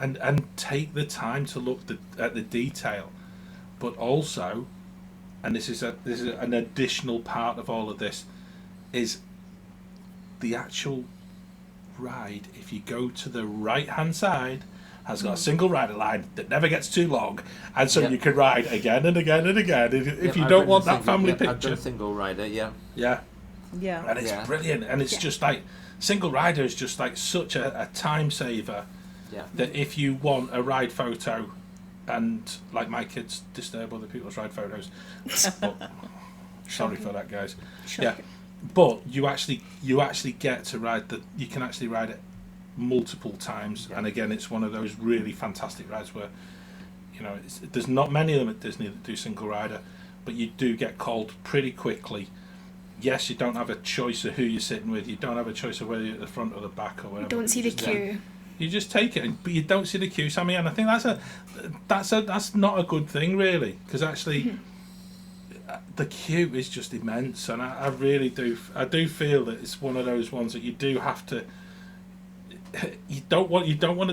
and take the time to look at the detail, but also, and this is an additional part of all of this, is the actual ride. If you go to the right hand side, has got a single rider line that never gets too long, and so Yep. you can ride again and again and again if you I've don't ridden want a that single- family I've done picture. a single rider, yeah. Yeah, Yeah. and it's Yeah. brilliant, and it's just like single rider is just like such a time saver Yeah. that if you want a ride photo, and like my kids disturb other people's ride photos, but, sorry for that, guys. Yeah, but you actually get to ride you can actually ride it multiple times, and again, it's one of those really fantastic rides where, you know, there's not many of them at Disney that do single rider, but you do get called pretty quickly. Yes, you don't have a choice of who you're sitting with. You don't have a choice of whether you're at the front or the back or whatever. Don't see the queue. You just take it, but you don't see the queue, Sammy. And I think that's not a good thing, really, because actually the queue is just immense, and I really do. I do feel that it's one of those ones that you do have to. You don't want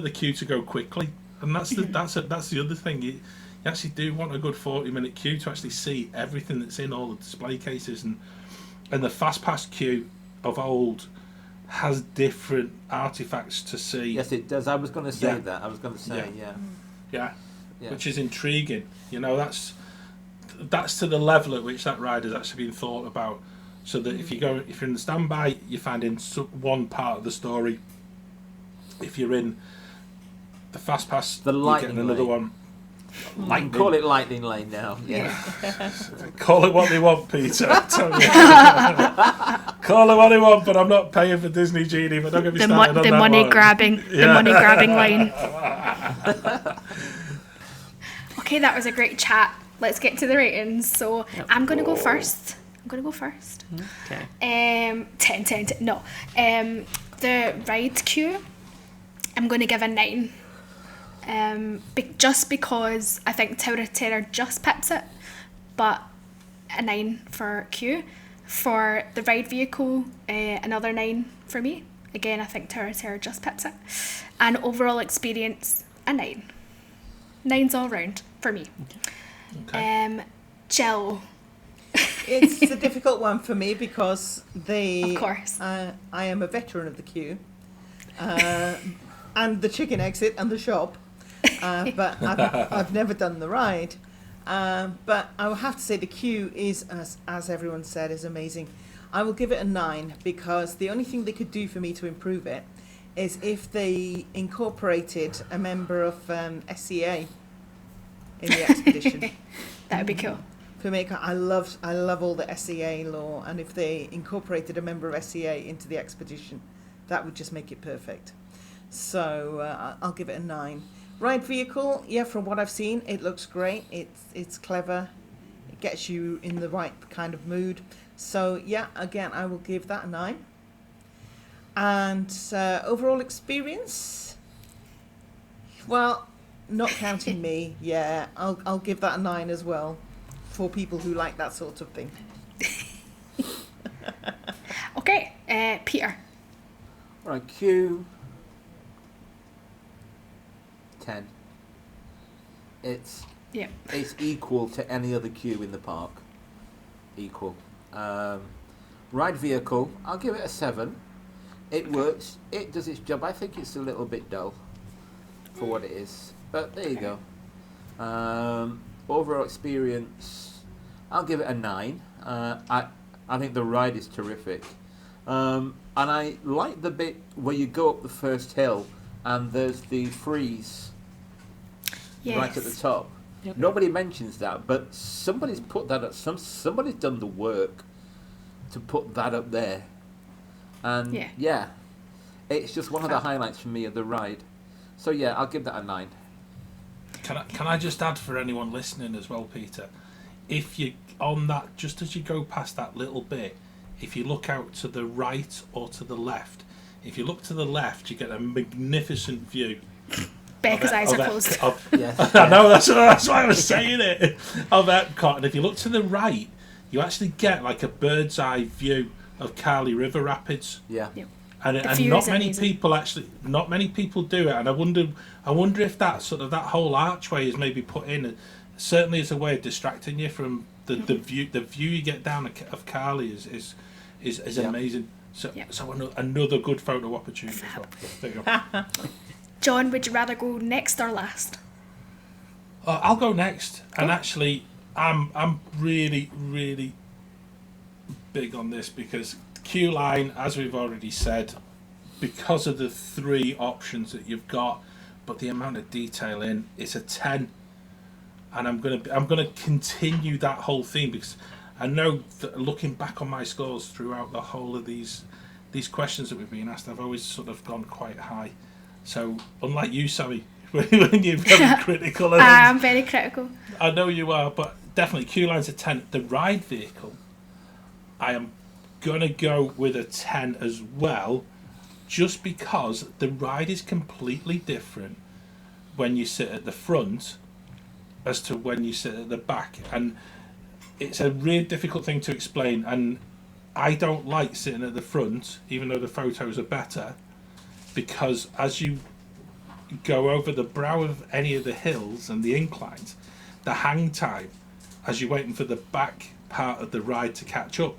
the queue to go quickly, and that's the other thing. You actually do want a good 40-minute queue to actually see everything that's in all the display cases, and the Fast Pass queue of old has different artifacts to see. Yes, it does. I was going to say Yeah. that. I was going to say, yeah. Yeah, Yeah. which is intriguing. You know, that's that's to the level at which that ride has actually been thought about. So that if you're in the standby, you're finding one part of the story. If you're in the fast pass, you're getting another one. Lightning. Call it Lightning Lane now. Yeah. Call it what they want, Peter. I tell you. Call it what they want, but I'm not paying for Disney Genie. But don't get me started on the that money one. grabbing, the money grabbing line. Okay, that was a great chat. Let's get to the ratings. So I'm gonna go first. Okay. 10. No. The ride queue, I'm going to give a 9. Just because I think Tower of Terror just pips it, but a 9 for queue. For the ride vehicle, another 9 for me. Again, I think Tower of Terror just pips it. And overall experience, a 9. 9's all round for me. Okay. Jill. It's a difficult one for me because Of course. I am a veteran of the queue, and the chicken exit and the shop, but I've never done the ride. But I will have to say the queue is, as everyone said, is amazing. I will give it a 9 because the only thing they could do for me to improve it is if they incorporated a member of SCA in the expedition. That would be cool. For me, I love all the SCA lore, and if they incorporated a member of SCA into the expedition, that would just make it perfect. So I'll give it a 9. Ride vehicle, yeah, from what I've seen, it looks great. It's clever. It gets you in the right kind of mood. So yeah, again, I will give that a 9. And overall experience, well, not counting me, yeah, I'll give that a 9 as well. For people who like that sort of thing. Okay, Peter. Right, Q. 10. It's equal to any other queue in the park. Equal. Ride vehicle, I'll give it a 7. It works. It does its job. I think it's a little bit dull for what it is, but there you go. Overall experience, I'll give it a 9. I think the ride is terrific. And I like the bit where you go up the first hill and there's the freeze right at the top. Yep. Nobody mentions that, but somebody's put that up. Somebody's done the work to put that up there. And yeah it's just one of the highlights for me of the ride. So yeah, I'll give that a 9. Can I just add for anyone listening as well, Peter? If you on that, just as you go past that little bit, if you look out to the right or to the left, if you look to the left, you get a magnificent view. Becca's eyes are closed. I know, that's why I was saying it. Of Epcot, and if you look to the right, you actually get like a bird's eye view of Carly River Rapids. Yeah. Yep. And not many people do it, and I wonder if that whole archway is maybe put in, certainly as a way of distracting you from the view you get down of Carly is amazing. So another good photo opportunity as well. There you go. John, would you rather go next or last? I'll go next, and actually I'm really big on this because queue line, as we've already said, because of the 3 options that you've got, but the amount of detail in, it's a 10. And I'm gonna continue that whole theme because I know that looking back on my scores throughout the whole of these questions that we've been asked, I've always sort of gone quite high. So unlike you, Sammy, when you're very critical of I'm very critical. I know you are, but definitely queue line's a 10. The ride vehicle, I am gonna go with a 10 as well, just because the ride is completely different when you sit at the front as to when you sit at the back, and it's a really difficult thing to explain. And I don't like sitting at the front, even though the photos are better, because as you go over the brow of any of the hills and the inclines, the hang time as you're waiting for the back part of the ride to catch up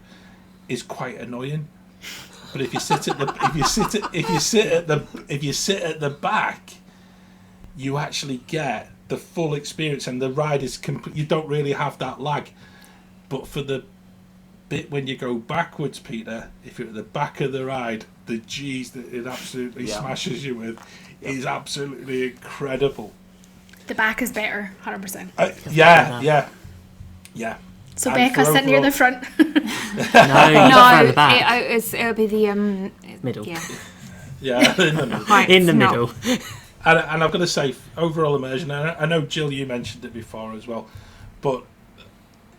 is quite annoying. But if you sit at the if you sit at the back, you actually get the full experience, and the ride is you don't really have that lag. But for the bit when you go backwards, Peter, if you're at the back of the ride, the G's that it absolutely smashes you with is absolutely incredible. The back is better, 100%. Yeah. So And Becca, for sit near overall- the front. No, you got the back. It'll be the Middle. Yeah, Yeah, in the middle. heights, In the not- middle. And I've got to say, overall immersion, I know, Jill, you mentioned it before as well, but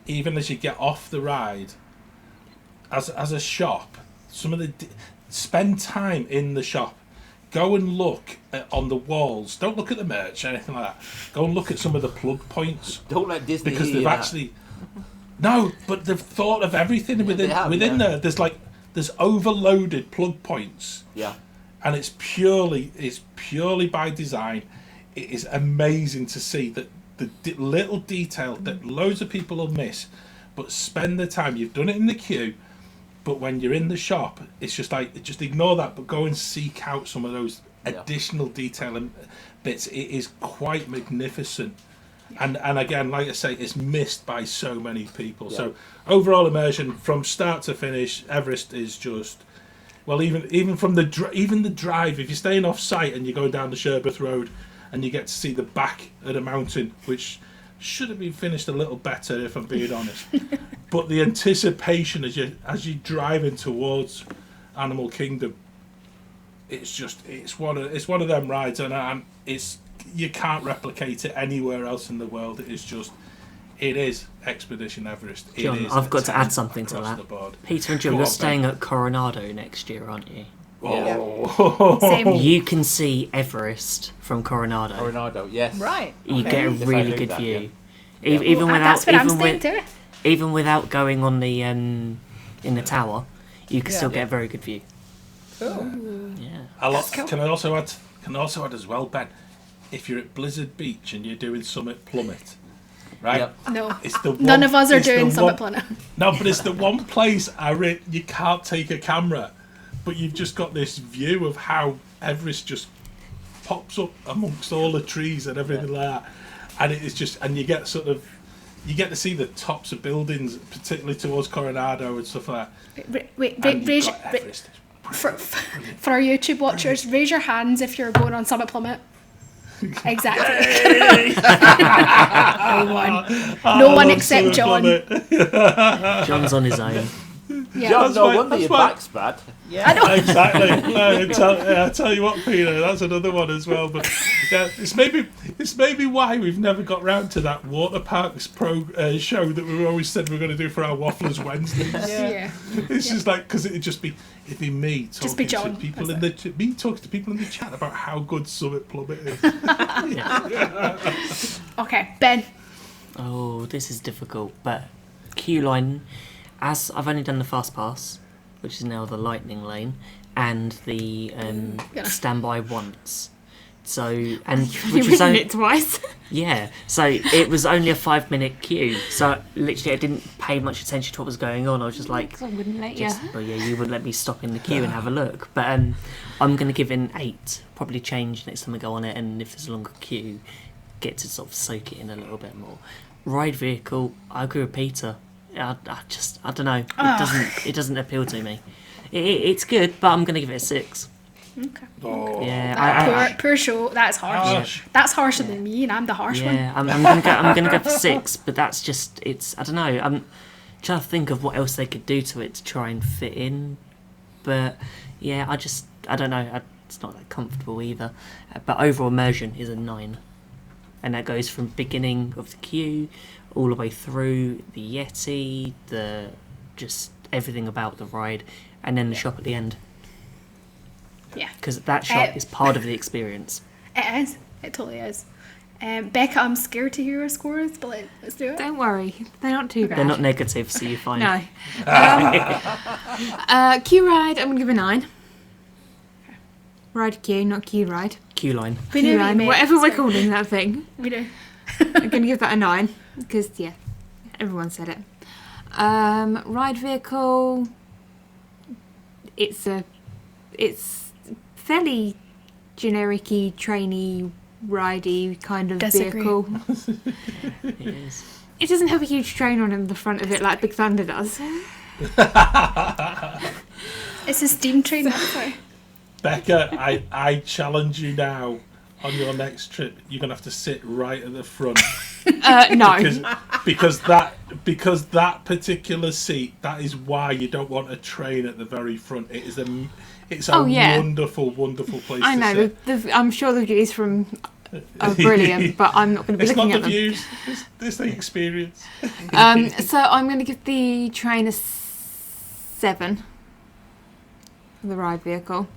even as you get off the ride, as a shop, spend time in the shop. Go and look on the walls. Don't look at the merch or anything like that. Go and look at some of the plug points. Don't let Disney Because hear they've you that. actually... No, but they've thought of everything within they have, there. There's overloaded plug points. Yeah. And it's purely by design. It is amazing to see that the little detail that loads of people will miss, but spend the time. You've done it in the queue, but when you're in the shop, it's just like, just ignore that, but go and seek out some of those additional detail and bits. It is quite magnificent. And again, like I say, it's missed by so many people. So overall immersion from start to finish, Everest is just... Well, even from the drive, if you're staying off site and you're going down the Sherbeth Road and you get to see the back of the mountain, which should have been finished a little better if I'm being honest. But the anticipation as you're driving towards Animal Kingdom, it's one of them rides, and you can't replicate it anywhere else in the world. It is Expedition Everest. John, I've got to add something to that. Peter and Jill, Go you're on, staying at Coronado next year, aren't you? Oh. Same. You can see Everest from Coronado. Coronado, yes. Right. You okay. get a Yes, I really knew good that, view. yeah. Even without that's what I'm staying to. even without going on the in the tower, you can still Yeah. get a very good view. Cool. Yeah. Can I also add as well, Ben? If you're at Blizzard Beach and you're doing Summit Plummet, right? Yep. No. It's the None one- of us are it's the doing Summit one- Planet. No, but it's the one place you can't take a camera, but you've just got this view of how Everest just pops up amongst all the trees and everything like that, and it is just, and you get to see the tops of buildings, particularly towards Coronado and stuff like that. Wait, And you've raise, got Everest. for our YouTube watchers, raise your hands if you're going on Summit Plummet. Exactly. No one except John. John's on his own. Yeah. John, That's no why- wonder that's your why- back's bad. Yeah. I know. Exactly. I tell you what, Peter, that's another one as well. But yeah, it's maybe why we've never got round to that water parks show that we always said we were going to do for our Wafflers Wednesdays. Yeah. It's just like, because it'd be me talking Just be John. to people me talking to people in the chat about how good Summit Plummet is. Okay, Ben. Oh, this is difficult, but queue line, as I've only done the fast pass, which is now the lightning lane, and the standby once. So, and You've which was ridden only, it twice. yeah, so it was only a 5-minute queue. So literally, I didn't pay much attention to what was going on. I was just like, I wouldn't let you. well, yeah, you wouldn't let me stop in the queue and have a look. But I'm going to give it an 8. Probably change next time I go on it, and if there's a longer queue, get to sort of soak it in a little bit more. Ride vehicle, I agree with Peter. I don't know. It doesn't appeal to me. It's good, but I'm going to give it a 6. Okay. Oh. Yeah, Poor show. That's harsh. Harsh. That's harsher than me, and I'm the harsh one. yeah. I'm going to go for 6, but that's just I don't know. I'm trying to think of what else they could do to it to try and fit in, but yeah, I don't know. It's not that comfortable either. But overall immersion is a 9. And that goes from beginning of the queue all the way through the Yeti, just everything about the ride, and then the shop at the end. Yeah. Because that shop is part of the experience. It is. It totally is. Becca, I'm scared to hear our scores, but let's do it. Don't worry, they're not too bad. They're not negative, so you're fine. No. Queue ride, I'm gonna give a 9. Ride queue, not queue ride. Queue line. We Queue know what you line, meant, whatever we're so- calling that thing. We do. I'm gonna give that a 9 because everyone said it. Ride vehicle. It's fairly generic-y, trainy ridey kind of Disagree. vehicle. It is. It doesn't have a huge train on the front of it like Big Thunder does. It's a steam train, that's why. Becca, I challenge you now. On your next trip, you're gonna have to sit right at the front No. because that particular seat. That is why you don't want a train at the very front. It's a wonderful, wonderful place. I know. To sit. I'm sure the views from are brilliant, but I'm not going to be It's looking not at the them. views. It's the experience. So I'm going to give the train a 7 for the ride vehicle.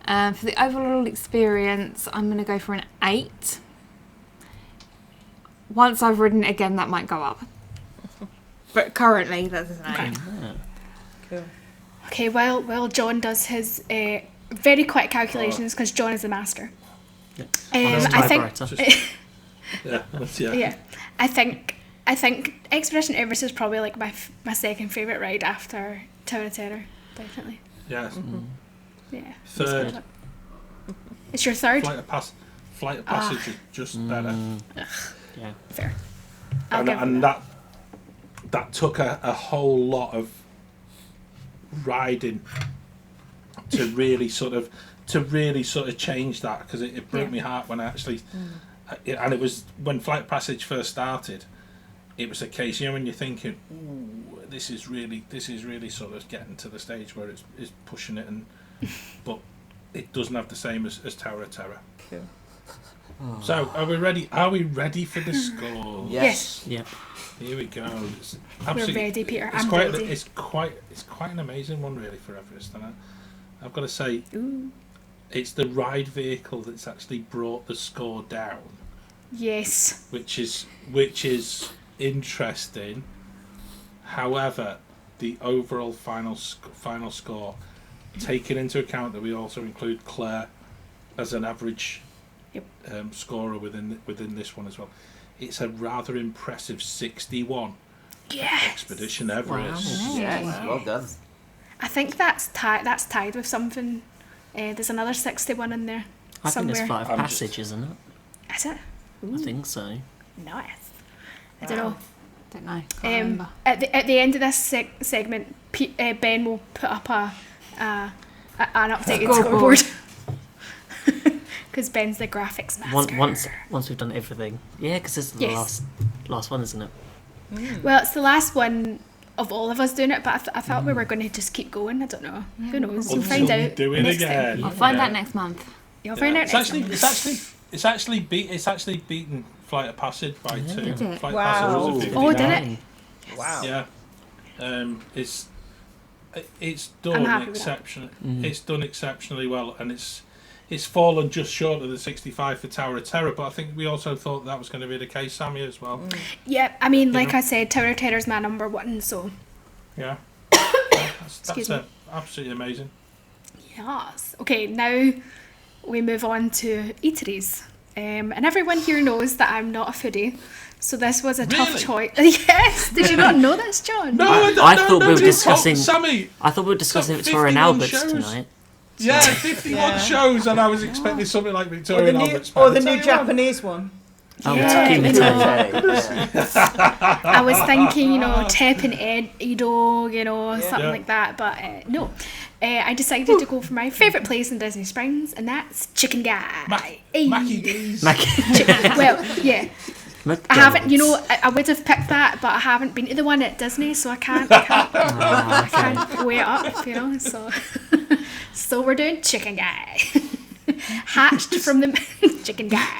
For the overall experience, I'm going to go for an 8. Once I've ridden it again, that might go up. But currently, that's an 8. Yeah. Cool. Okay, while John does his very quick calculations, because John is the master. Yeah. I think. Yeah. I think Expedition Everest is probably like my second favourite ride after Tower of Terror, definitely. Yes. Yeah. Third. It's your third? Flight of Passage is just better. Yeah. Fair. And that took a whole lot of riding to really sort of change that, because it broke my heart when I actually and it was when Flight Passage first started. It was a case, when you're thinking, ooh, this is really sort of getting to the stage where it's pushing it, but it doesn't have the same as Tower of Terror. Cool. So are we ready? Are we ready for the score? Yes. Yep. Here we go. It's We're ready, Peter. It's I'm quite, ready. It's quite an amazing one, really, for Everest. And I've got to say, it's the ride vehicle that's actually brought the score down. Yes. Which is interesting. However, the overall final score, taking into account that we also include Claire as an average scorer within this one as well, it's a rather impressive 61. Yes. Expedition Everest. Wow. Yes, well done. I think that's tied with something. There's another 61 in there I think somewhere. it's Flight of Passage, isn't it? Is it? I think so. Nice. I don't know. Don't know. Can't remember. At the end of this segment, Ben will put up an updated scoreboard. Because Ben's the graphics master. Once we've done everything. Yeah, because this is the last one, isn't it? Well, it's the last one of all of us doing it, but I thought we were going to just keep going. I don't know. Who knows? We'll find out do it next again. time. I'll find out next month. You'll find out next time. It's actually beaten Flight of Passage by 2. Did it? Flight Wow. of Passage was a 59. Oh, did it? Wow. Yeah. It's I'm done happy with exceptionally. It's done exceptionally well, and it's fallen just short of the 65 for Tower of Terror. But I think we also thought that was going to be the case, Sammie, as well. Yeah, I mean, like I said, Tower of Terror is my number one, so Yeah. That's absolutely amazing. yes. Okay, now we move on to eateries. And everyone here knows that I'm not a foodie, so this was a tough Really? choice. Yes, did you not know this, John? No, I thought we were discussing. Sammy. I thought we were discussing if it's for an 51 Alberts shows. tonight. Yeah, 51 shows, and I was expecting something like Or Victoria the and new, Albert's. or the Tell new you Japanese one. Oh, Yeah, Tokyo you know. Mitai. I was thinking, Teppen Edo, something Yeah. like that, but no. I decided to go for my favourite place in Disney Springs, and that's Chicken Guy. Hey. Mackie D's. Well, yeah. I haven't, I would have picked that, but I haven't been to the one at Disney, so I can't weigh it up, so. So we're doing Chicken Guy. Hatched from the... Chicken Guy.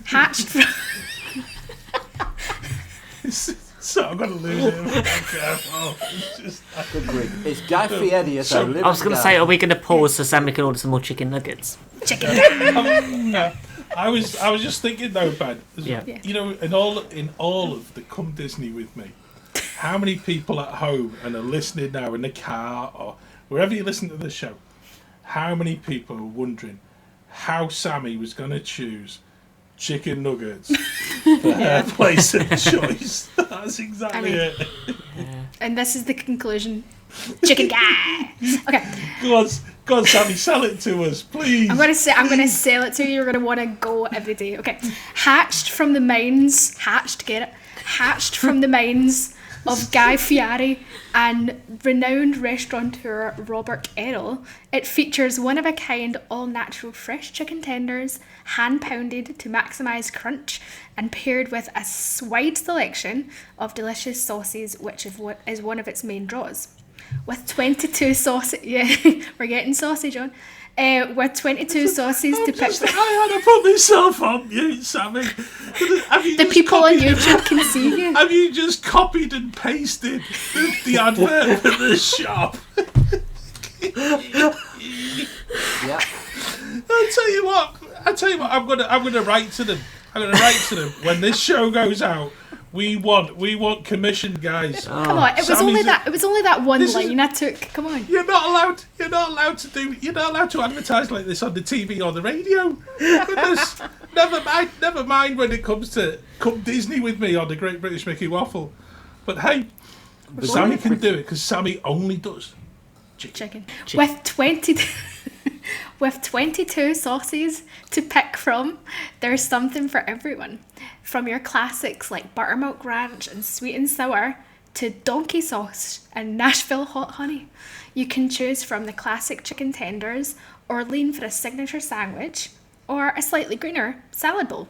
Hatched from... So I'm going to lose it. I'm careful. It's just... Good grief. It's Guy Fieri as So- our living I was going to guy. say, are we going to pause so Sammy can order some more chicken nuggets? Chicken Guy. No. I was just thinking though, Ben. Yeah. In all of the Come Disney with me, how many people at home and are listening now in the car or wherever you listen to the show, how many people are wondering how Sammie was going to choose chicken nuggets for her place of choice? That's exactly it. And this is the conclusion. Chicken Guy. Okay. Go on, Go on, Sammy, sell it to us, please. I'm gonna sell it to you. You're gonna want to go every day. Okay, hatched from the minds of Guy Fieri and renowned restaurateur Robert Errol, it features one-of-a-kind, all-natural fresh chicken tenders, hand-pounded to maximise crunch, and paired with a wide selection of delicious sauces, which is one of its main draws. With 22 sauces, yeah, we're getting saucy, John. With 22 sauces to pick. I had to put myself on mute, Sammy. The people on YouTube can see you. Have you just copied and pasted the advert for the shop? Yeah. I'll tell you what. I'm gonna write to them. When this show goes out. We want commission, guys. Come on, it was only that one line I took. Come on. You're not allowed to advertise like this on the TV or the radio. Goodness. Never mind when it comes to Come Disney with me on the Great British Mickey Waffle. But hey, Sammy can do it because Sammy only does chicken. With 22 sauces to pick from, there's something for everyone. From your classics like buttermilk ranch and sweet and sour to donkey sauce and Nashville hot honey. You can choose from the classic chicken tenders or lean for a signature sandwich or a slightly greener salad bowl.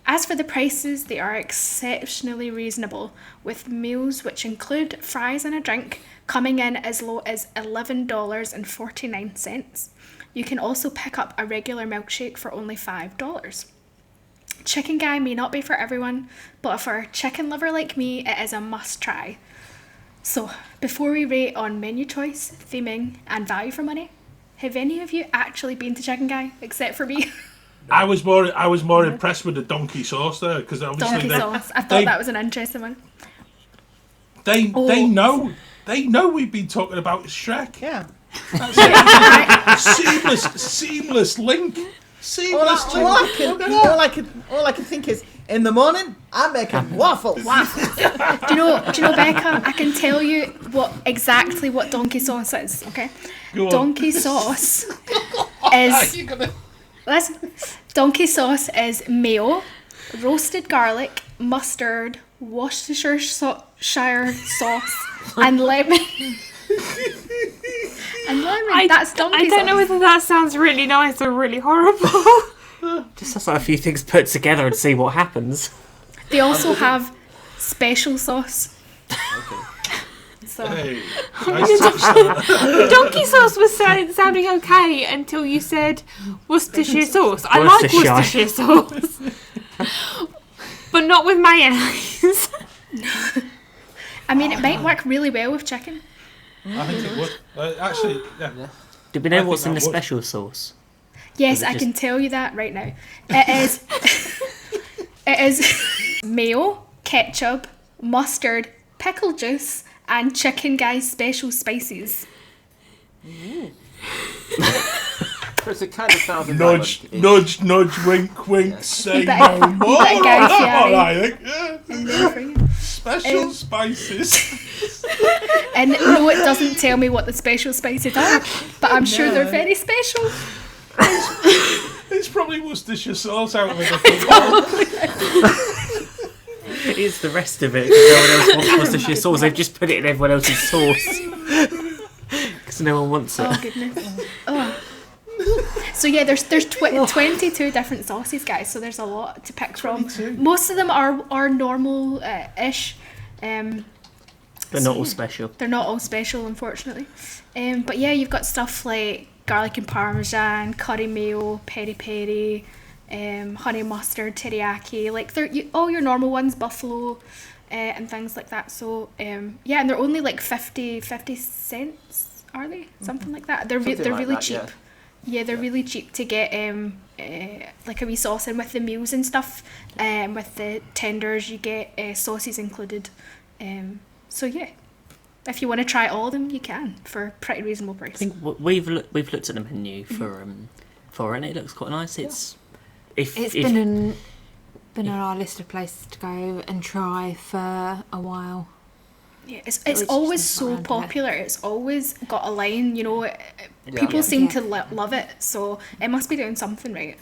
As for the prices, they are exceptionally reasonable, with meals which include fries and a drink coming in as low as $11.49. You can also pick up a regular milkshake for only $5. Chicken Guy may not be for everyone, but for a chicken lover like me, it is a must try. So, before we rate on menu choice, theming, and value for money, have any of you actually been to Chicken Guy, except for me? I was more impressed with the donkey sauce there because obviously Donkey sauce. I thought that was an interesting one. They know we've been talking about Shrek. Yeah. Seamless link. All I can think is, in the morning, I'm making waffles. Do you know, Becca? I can tell you exactly what donkey sauce is. Okay, donkey sauce is mayo, roasted garlic, mustard, Worcestershire sauce, and lemon. And lemon. That's donkey sauce. I don't know whether that sounds really nice or really horrible. Just have like a few things put together and see what happens. They also have special sauce. Okay. So. Hey, The donkey sauce was sounding okay until you said Worcestershire sauce. I like Worcestershire sauce. But not with mayonnaise. I mean, it might work really well with chicken. I think it would. Actually, yeah. Do we know what's in the special sauce? Yes, I can tell you that right now. It is mayo, ketchup, mustard, pickle juice, and Chicken Guy's special spices. Chris, it kind of sounds Nudge, wink, wink, say no more. Special spices. And no, it doesn't tell me what the special spices are, but I'm sure they're very special. It's probably Worcestershire sauce out of it. It's the rest of it, because no one else wants Worcestershire sauce. They've just put it in everyone else's sauce. Because no one wants it. Oh, goodness. Oh. So yeah, there's 22 different sauces, guys, so there's a lot to pick from. Most of them are normal-ish. But not all special. They're not all special, unfortunately. But yeah, you've got stuff like garlic and parmesan, curry mayo, peri-peri, honey mustard, teriyaki, like all your normal ones, buffalo, and things like that. So yeah, and they're only like 50 cents, are they? Something like that. They're really cheap. Yeah, they're really cheap to get like a wee sauce in with the meals and stuff. With the tenders, you get sauces included. So yeah, if you want to try all of them, you can for a pretty reasonable price. I think we've looked at the menu for it, and it looks quite nice. It's been on our list of places to go and try for a while. Yeah, it's was always just so around it. popular. It's always got a line, you know. People seem Yeah. to love it, so it must be doing something right.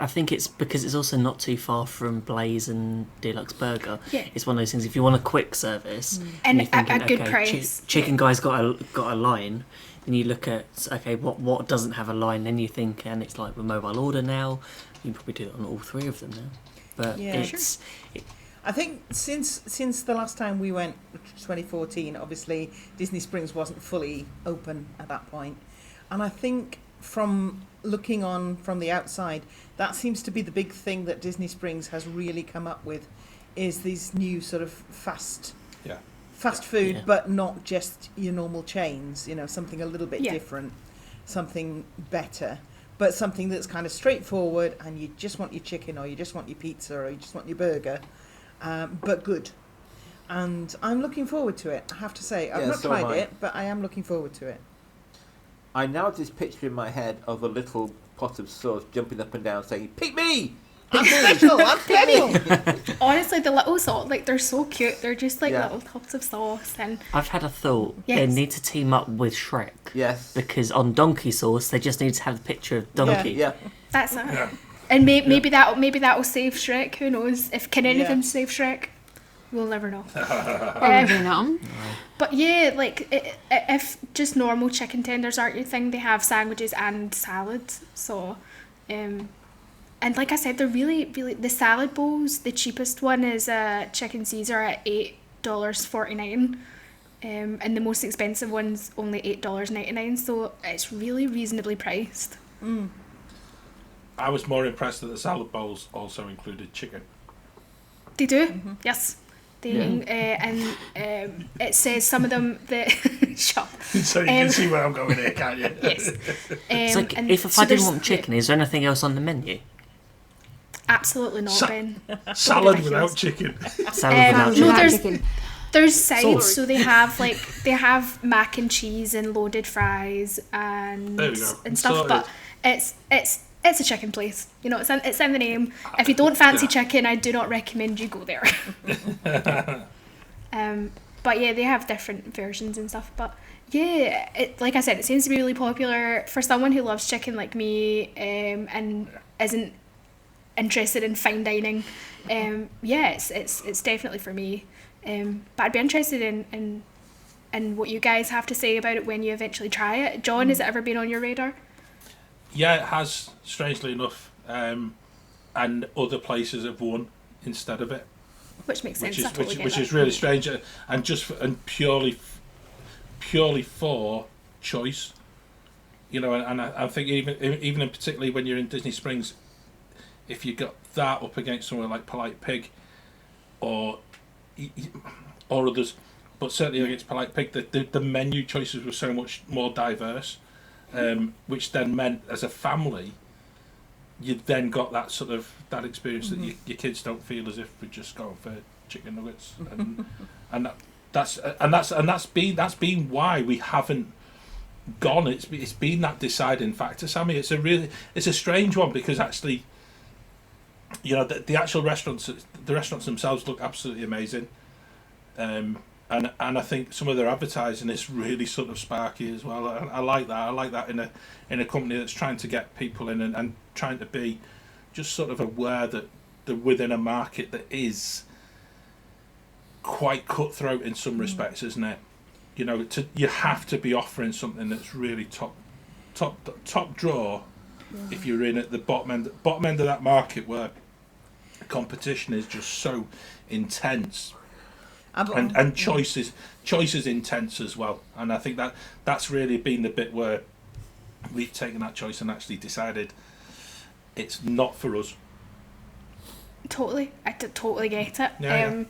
I think it's because it's also not too far from Blaze and Deluxe Burger. Yeah. It's one of those things. If you want a quick service And you're at a good price. Chicken Guy's got a line, and you look at what doesn't have a line. Then you think, and it's like with mobile order now. You can probably do it on all three of them now. But Yeah. it's I think since the last time we went, 2014, obviously Disney Springs wasn't fully open at that point, and I think from looking on from the outside, that seems to be the big thing that Disney Springs has really come up with, is these new sort of fast food, Yeah. but not just your normal chains. You know, something a little bit Yeah. different, something better. But something that's kind of straightforward, and you just want your chicken, or you just want your pizza, or you just want your burger, but good. And I'm looking forward to it, I have to say. I've Yeah, not so am tried I. it, but I am looking forward to it. I now have this picture in my head of a little pot of sauce jumping up and down saying, "Pick me!" I'm special, I'm special! Honestly, the little sauce, like, they're so cute. They're just like Yeah. little tubs of sauce, and I've had a thought. Yes. They need to team up with Shrek. Yes. Because on Donkey Sauce, they just need to have a picture of Donkey. Yeah. that's it. Yeah. And maybe that'll save Shrek. Who knows? If can anything Yeah. save Shrek, we'll never know. Probably not. But yeah, like if just normal chicken tenders aren't your thing, they have sandwiches and salads. So, and like I said, they're really the salad bowls. The cheapest one is a chicken Caesar at $8.49, and the most expensive one's only $8.99. So it's really reasonably priced. I was more impressed that the salad bowls also included chicken. They do, Mm-hmm. yes. They and it says some of them that shut up. So you can see where I'm going here, can't you? Yes. It's like, and if so I didn't there's- want chicken, is there anything else on the menu? Absolutely not, Sa- Ben. Salad Ridiculous. without chicken. Salad without no, chicken. there's- chicken. There's sides, Sauce. so they have mac and cheese and loaded fries and There we go. and stuff. Sorted. But it's a chicken place. You know, it's in the name. If you don't fancy chicken, I do not recommend you go there. But yeah, they have different versions and stuff. But yeah, like I said, it seems to be really popular for someone who loves chicken like me, and isn't interested in fine dining. Yeah, it's definitely for me. But I'd be interested in what you guys have to say about it when you eventually try it. John, has it ever been on your radar? Yeah, it has, strangely enough. And other places have won instead of it. Which makes sense. Which is I totally get which that. is really strange, and purely for choice, you know. And I think even in particularly when you're in Disney Springs, if you got that up against somewhere like Polite Pig, or others, but certainly against Polite Pig, the menu choices were so much more diverse, which then meant as a family, you then got that sort of that experience that your kids don't feel as if we're just going for chicken nuggets, and that's been why we haven't gone. It's been that deciding factor, Sammy. It's a strange one, because actually, you know, the actual restaurants themselves look absolutely amazing, and I think some of their advertising is really sort of sparky as well. I like that. I like that in a company that's trying to get people in and trying to be just sort of aware that they're within a market that is quite cutthroat in some respects, isn't it? You know, you have to be offering something that's really top drawer if you're in at the bottom end of that market where competition is just so intense. And choice is intense as well, and I think that's really been the bit where we've taken that choice and actually decided it's not for us. Totally, I totally get it. Yeah.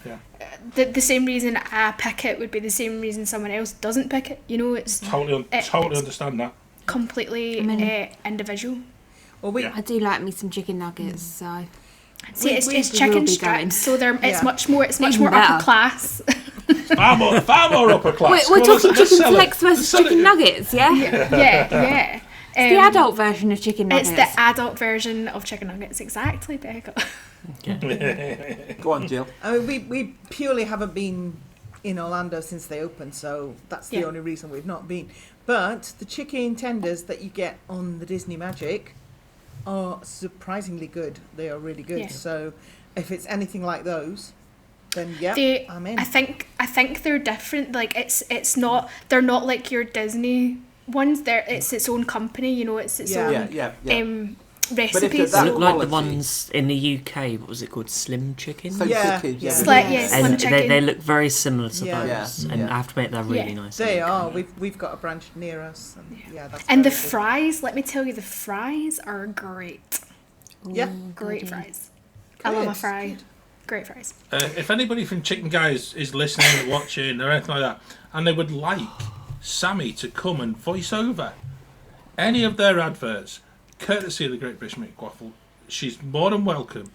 The same reason I pick it would be the same reason someone else doesn't pick it. You know, it's Totally it's understand that. completely individual. Well, I do like me some chicken nuggets, so See, it's we will chicken be going. strips, so it's Yeah. much more Even upper better. class. Far more upper class. we're Well, let's talking chicken sell it. flex versus Sell it. chicken nuggets, yeah? yeah. It's the adult version of chicken nuggets. It's the adult version of chicken nuggets, exactly, Becca. Go on, Jill. I mean, we purely haven't been in Orlando since they opened, so that's the Yeah. only reason we've not been. But the chicken tenders that you get on the Disney Magic are surprisingly good. They are really good. Yeah. So if it's anything like those, then yeah, They, I'm in. I think they're different. Like it's not. They're not like your Disney ones. It's its own company. You know, it's its Yeah. own Yeah. recipes. that They look like the quality. ones in the UK. What was it called? Slim chicken. Slim Yeah, chicken, yeah. Slight- yeah, slim And chicken. they look very similar to Yeah. those, Yeah. and Yeah. I have to admit they're really Yeah. nice. They looking. are. We've got a branch near us, and yeah, that's And the very good. fries, let me tell you, the fries are great. Yeah. Great fries. I love a Good, fry. good. Great fries. If anybody from Chicken Guys is listening, watching, or anything like that, and they would like Sammie to come and voice over any of their adverts, courtesy of the Great British Waffle, she's more than welcome.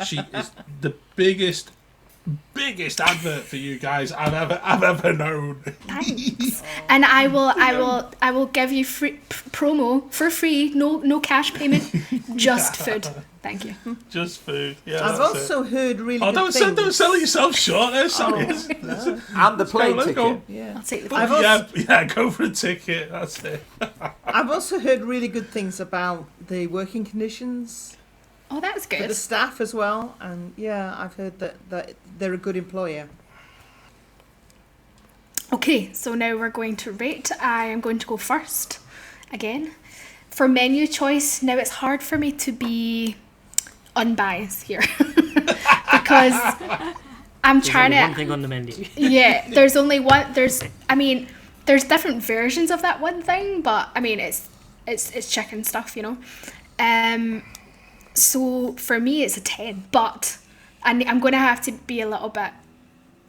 She is the biggest advert for you guys I've ever known. Thanks. And I will give you free promo for free. No cash payment. Just food. Thank you. Just food. Yeah. I've that's also heard really it. good things. Don't sell yourself short there, Sammy. No. And the plane let's go. ticket. Yeah. I'll take the I've food. also, Yeah, go for a ticket. That's it. I've also heard really good things about the working conditions Oh, that's for the good. staff as well, and yeah, I've heard that they're a good employer. Okay, so now we're going to rate. I am going to go first again. For menu choice, now it's hard for me to be unbiased here because I'm There's trying only one to. thing on the menu. Yeah, there's only one. There's different versions of that one thing, but I mean, it's chicken stuff, you know. So for me, it's a 10, but I'm going to have to be a little bit.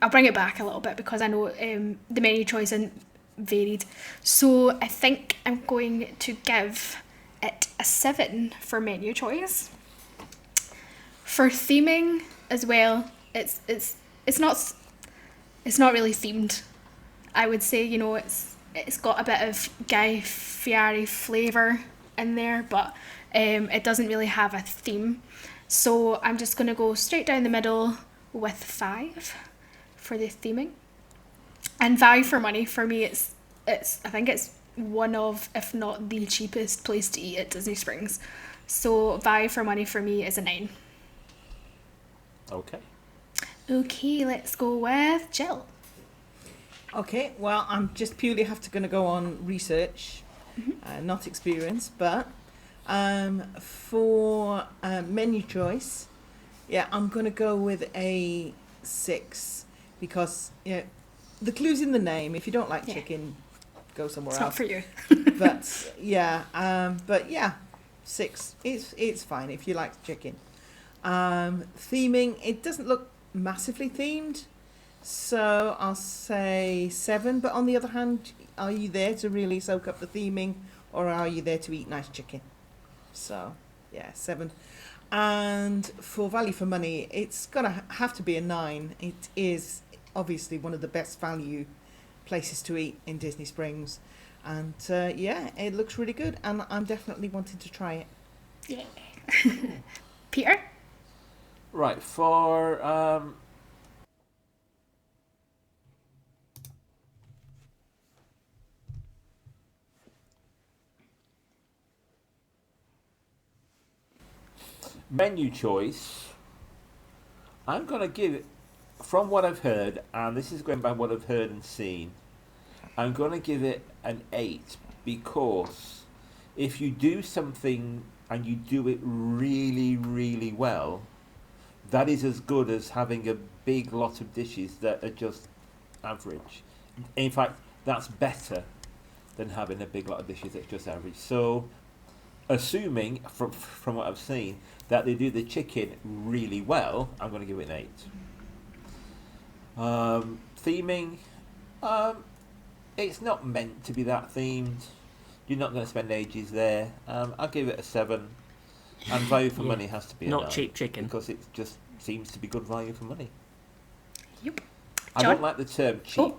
I'll bring it back a little bit because I know the menu choice isn't varied. So I think I'm going to give it a 7 for menu choice. For theming as well, it's not really themed. I would say, you know, it's got a bit of Guy Fieri flavour in there, but it doesn't really have a theme. So I'm just going to go straight down the middle with 5 for the theming. And value for money, for me, it's I think it's one of, if not the cheapest place to eat at Disney Springs. So value for money for me is a 9. Okay. Okay, let's go with Jill. Okay, well, I'm just purely going to go on research, not experience, but for menu choice, yeah, I'm going to go with a 6 because the clue's in the name. If you don't like Yeah. chicken, go somewhere It's not else. for you. But yeah, 6. It's fine if you like chicken. Theming, it doesn't look massively themed, so I'll say 7. But on the other hand, are you there to really soak up the theming, or are you there to eat nice chicken? So yeah, 7. And for value for money, it's gonna have to be a 9. It is obviously one of the best value places to eat in Disney Springs, and yeah, it looks really good, and I'm definitely wanting to try it. Yeah. Peter? Right, for menu choice, I'm going to give it, from what I've heard, and this is going by what I've heard and seen, I'm going to give it an 8 because if you do something and you do it really, really well, that is as good as having a big lot of dishes that are just average. In fact, that's better than having a big lot of dishes that's just average. So, assuming from what I've seen that they do the chicken really well, I'm going to give it an 8. Theming, it's not meant to be that themed. You're not going to spend ages there. I'll give it a 7. And value for Yeah. money has to be a Not 9, cheap chicken. because it just seems to be good value for money. Yep. I John? don't like the term cheap.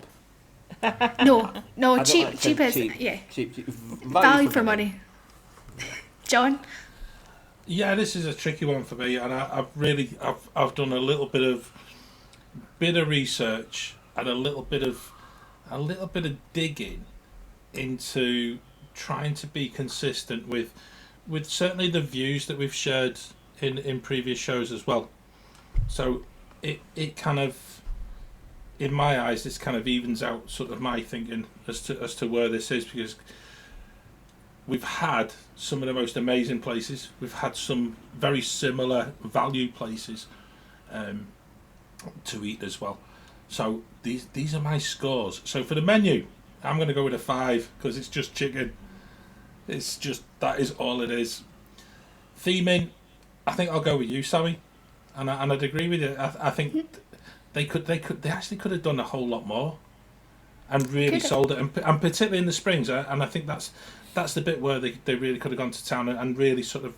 No, I don't cheap, like the cheap term is, cheap. yeah. Cheap. Value for money. John? Yeah, this is a tricky one for me, and I've done a little bit of research, and a little bit of digging into trying to be consistent with certainly the views that we've shared in previous shows as well. So it kind of, in my eyes, this kind of evens out sort of my thinking as to where this is, because we've had some of the most amazing places. We've had some very similar value places to eat as well. So these are my scores. So for the menu, I'm going to go with a 5 because it's just chicken. It's just, that is all it is. Theming, I think I'll go with you, Sammy, and I'd agree with you. I think they actually could have done a whole lot more, and really sold it, and particularly in the Springs. And I think that's the bit where they really could have gone to town and really sort of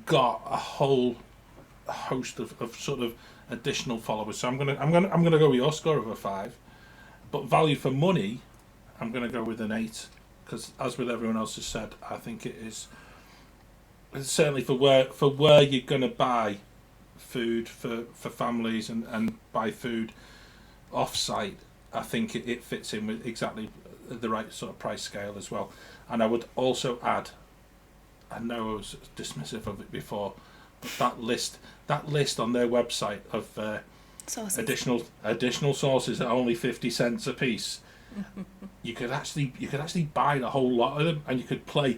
got a whole host of sort of additional followers. So I'm gonna go with your score of a 5, but value for money, I'm gonna go with an 8, because as with everyone else has said, I think it is certainly for where you're gonna buy food for families and buy food off-site. I think it fits in with exactly the right sort of price scale as well. And I would also add, I know I was dismissive of it before, but that list on their website of additional sauces at only 50 cents a piece. You could actually buy the whole lot of them, and you could play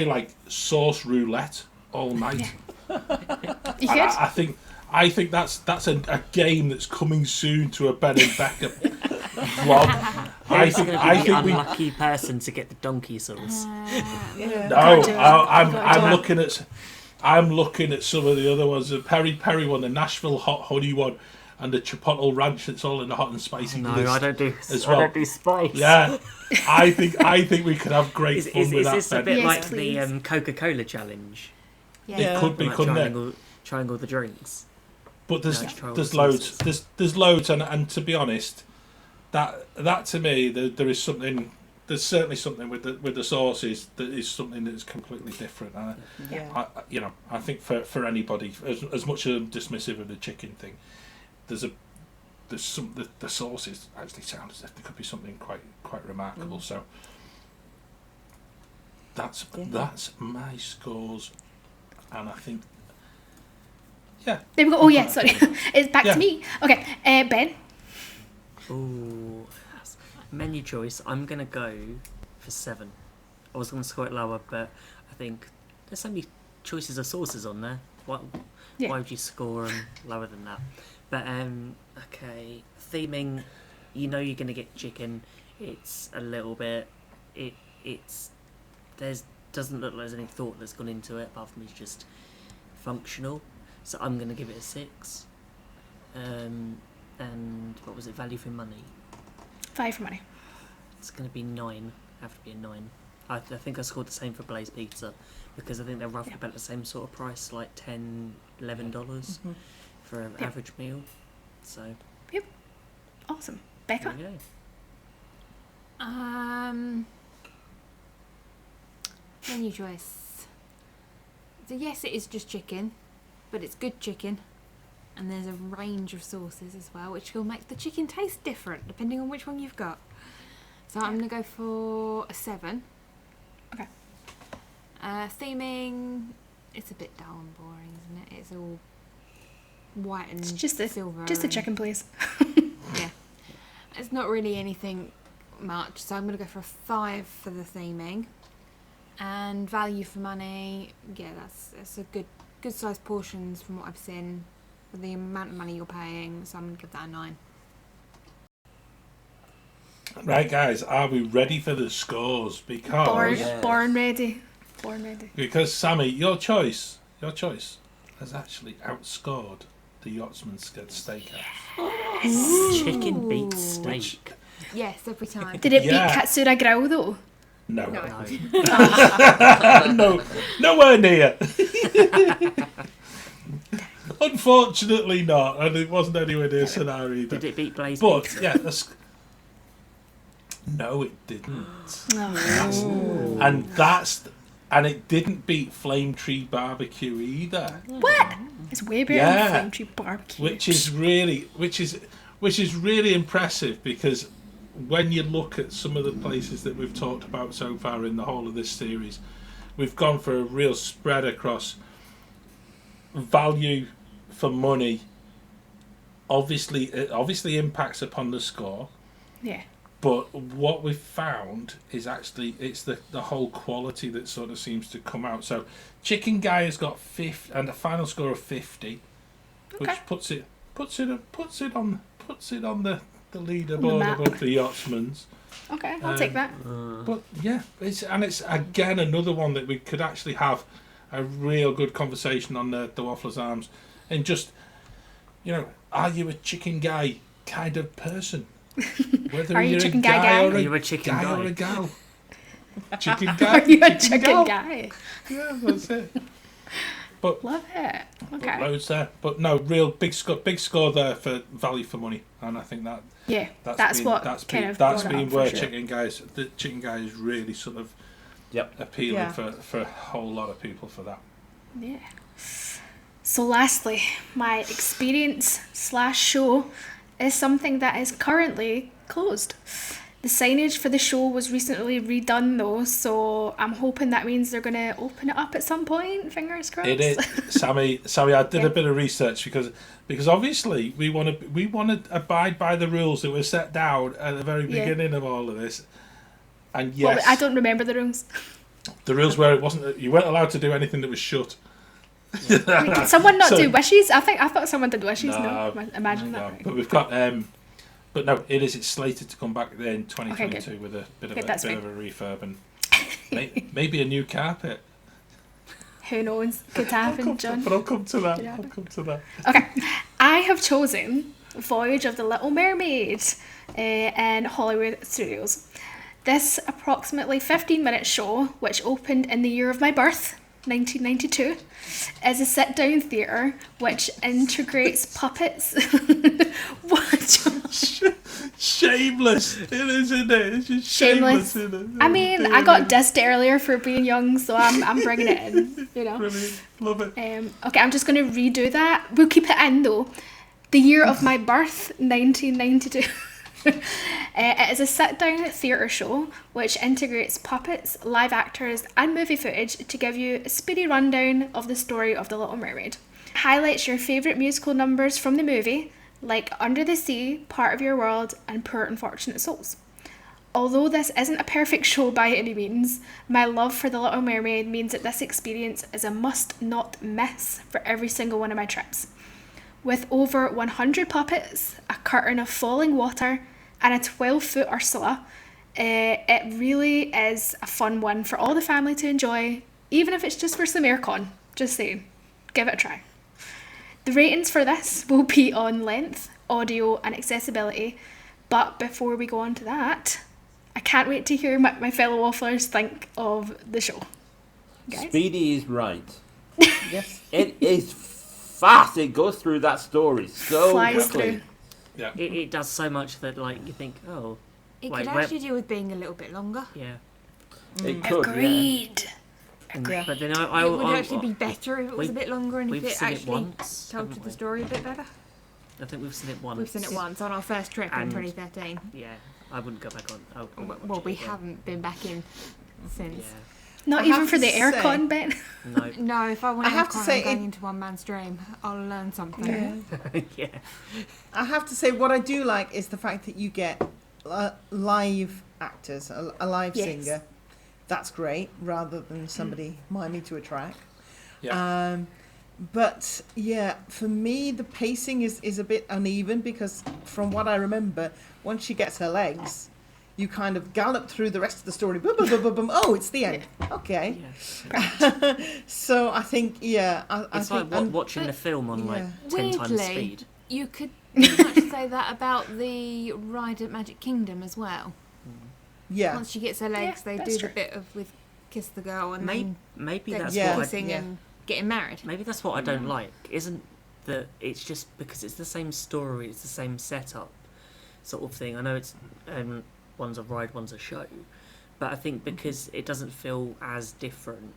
like sauce roulette all night. You could? I think that's a game that's coming soon to a Ben and Becca vlog. I think the we. unlucky person to get the donkey sauce. No, I'm looking at some of the other ones. The Peri Peri one, the Nashville hot honey one, and the Chipotle ranch. That's all in the hot and spicy. No, list I don't do. as well. I don't do spice. Yeah, I think we could have great fun with that. Is this a Ben. bit Yes, like please. the Coca-Cola challenge? It could be, Like couldn't it? trying all the drinks. But there's Try all there's the loads. sauces. There's loads, and to be honest, that to me there is something. There's certainly something with the sauces that is something that is completely different. And I think for anybody, as much as I'm dismissive of the chicken thing, the sauces actually sound as if there could be something quite remarkable. So that's my scores, and I think. Yeah. There we go. Oh yeah, sorry. It's back Yeah. to me. Okay, Ben. Ooh, menu choice. I'm gonna go for 7. I was gonna score it lower, but I think there's so many choices of sauces on there. Why would you score them lower than that? But okay, theming. You know you're gonna get chicken. It's a little bit. Doesn't look like there's any thought that's gone into it apart from it's just functional. So I'm gonna give it a 6. And what was it? Value for money. 5 for money. It's going to be 9. Have to be a 9. I think I scored the same for Blaze Pizza because I think they're roughly about the same sort of price, like $10, $11 for an average meal. So. Yep. Awesome. Becca. There you go. Menu choice. So yes, it is just chicken, but it's good chicken. And there's a range of sauces as well, which will make the chicken taste different depending on which one you've got. So I'm going to go for a 7. Okay. Theming, it's a bit dull and boring, isn't it? It's all white and It's just silver. a chicken, please. Yeah. It's not really anything much, so I'm going to go for a 5 for the theming. And value for money, yeah, that's a good sized portions from what I've seen. For the amount of money you're paying, so I'm going to give that a 9. Right, guys, are we ready for the scores? Because Born ready. Because Sammy, your choice has actually outscored the Yachtsman's Steakhouse. Chicken beats steak. Yes, every time. Did it Yeah. beat Katsura Grill though? No, No. no, nowhere near. Unfortunately not, and it wasn't anywhere near Sonar either. Did it beat Blaze But Pizza? yeah, no, it didn't. Oh. And it didn't beat Flame Tree Barbecue either. What? It's way better than Flame Tree Barbecue. Which which is really impressive because when you look at some of the places that we've talked about so far in the whole of this series, we've gone for a real spread across value for money. Obviously, it obviously impacts upon the score. Yeah. But what we've found is actually it's the whole quality that sort of seems to come out. So Chicken Guy has got 50 and a final score of 50, which puts it on the leaderboard map. above the Yachtsman's. Okay, I'll take that. But yeah, it's again another one that we could actually have a real good conversation on the Waffler's Arms, and just, you know, are you a chicken guy kind of person? Whether Are you you're chicken a guy guy or Are you a chicken guy guy? or a gal. Chicken guy. Are you a chicken gal. guy? Yeah, that's it. But Love it. Okay. loads there, but no, real big score there for value for money, and I think that Yeah, that's what that's kind been of that's brought it been up for where sure. the chicken guy is really sort of appealing Yeah. for a whole lot of people for that. Yeah. So lastly, my experience/show is something that is currently closed. The signage for the show was recently redone though, so I'm hoping that means they're going to open it up at some point, fingers crossed. It is, Sammy. I did Yeah. a bit of research because obviously we want to abide by the rules that were set down at the very Yeah. beginning of all of this. And Well, yes, I don't remember the rules. the rules were you weren't allowed to do anything that was shut. Wait, can someone not So- do wishes? I thought someone did wishes. No, No, imagine No, that. Right. but we've got but no, it's slated to come back there in 2022 with a bit of Okay, that's of a refurb and maybe a new carpet. Who knows? Could happen, John. But I'll come to that. Yeah. I'll come to that. Okay, I have chosen Voyage of the Little Mermaid in Hollywood Studios. This approximately 15-minute show, which opened in the year of my birth, 1992, is a sit-down theatre which integrates puppets. What? Shameless. It is, isn't it? It's just Shameless. shameless, isn't it? I mean, I got dissed earlier for being young, so I'm bringing it in, you know. Brilliant. Love it. Okay, I'm just going to redo that. We'll keep it in though. The year of my birth, 1992. It is a sit-down theatre show which integrates puppets, live actors and movie footage to give you a speedy rundown of the story of The Little Mermaid. Highlights your favourite musical numbers from the movie, like Under the Sea, Part of Your World and Poor Unfortunate Souls. Although this isn't a perfect show by any means, my love for The Little Mermaid means that this experience is a must not miss for every single one of my trips. With over 100 puppets, a curtain of falling water, and a 12-foot Ursula, it really is a fun one for all the family to enjoy, even if it's just for some aircon. Just saying, give it a try. The ratings for this will be on length, audio, and accessibility. But before we go on to that, I can't wait to hear what my fellow wafflers think of the show. Guys? Speedy is right. Yes. It is fast. It goes through that story so Flies quickly. through. Yeah. It does so much that like you think, oh, It Wait, could where- actually do with being a little bit longer. yeah. It could, yeah. Agreed. Yeah. But then It would actually be better if it was a bit longer and if we've it seen it actually once, told haven't you the we? story a bit better. I think we've seen it once. We've seen it once on our first trip in And- 2013. Yeah, I wouldn't go back on. I wouldn't watch Well, it we again. haven't been back in since. Yeah. Not I even have for to the say- aircon bit. No. No, if I want I have to say going it- into one man's dream, I'll learn something. Yeah. Yeah. I have to say, what I do like is the fact that you get live actors, a live Yes. singer. That's great, rather than somebody miming to a track. Yeah. But yeah, for me, the pacing is a bit uneven because from what I remember, once she gets her legs, you kind of gallop through the rest of the story. Boom, boom, boom, boom, boom. Oh, it's the end. Okay. Yeah. So I think, yeah, I It's think. like watching the film on like yeah. 10 times Weirdly, speed. You could pretty much say that about the ride at Magic Kingdom as well. yeah. Once she gets her legs, Yeah, they that's do true. the bit of with kiss the girl and Maybe, then maybe they're that's Yeah. what I, kissing Yeah. and getting married. maybe that's what I don't like. Isn't that it's just because it's the same story, it's the same setup, sort of thing. I know it's one's a ride, one's a show, but I think because it doesn't feel as different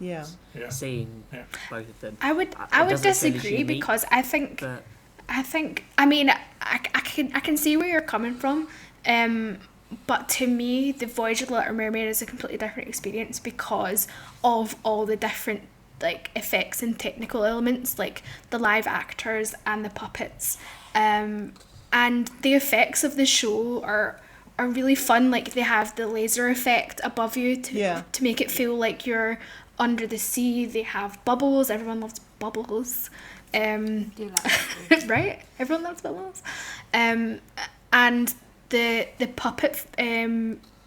Yeah. Yeah. seeing Yeah. both of them. I would It doesn't feel as disagree unique, because I think But I mean, I can see where you're coming from. But to me, the Voyage of the Little Mermaid is a completely different experience because of all the different like effects and technical elements, like the live actors and the puppets. And the effects of the show are really fun. Like they have the laser effect above you to make it feel like you're under the sea. They have bubbles. Everyone loves bubbles. Right? Everyone loves bubbles. And the puppet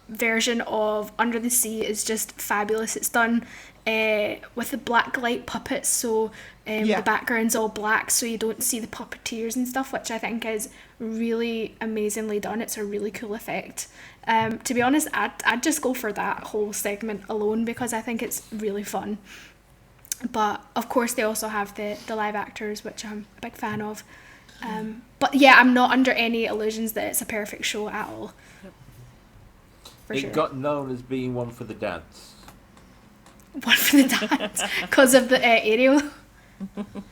version of Under the Sea is just fabulous. It's done with the black light puppets, so the background's all black, so you don't see the puppeteers and stuff, which I think is really amazingly done. It's a really cool effect. To be honest, I'd just go for that whole segment alone because I think it's really fun. But of course they also have the live actors, which I'm a big fan of. But yeah, I'm not under any illusions that it's a perfect show at all. It got known as being one for the dads. One for the dads because of the Ariel.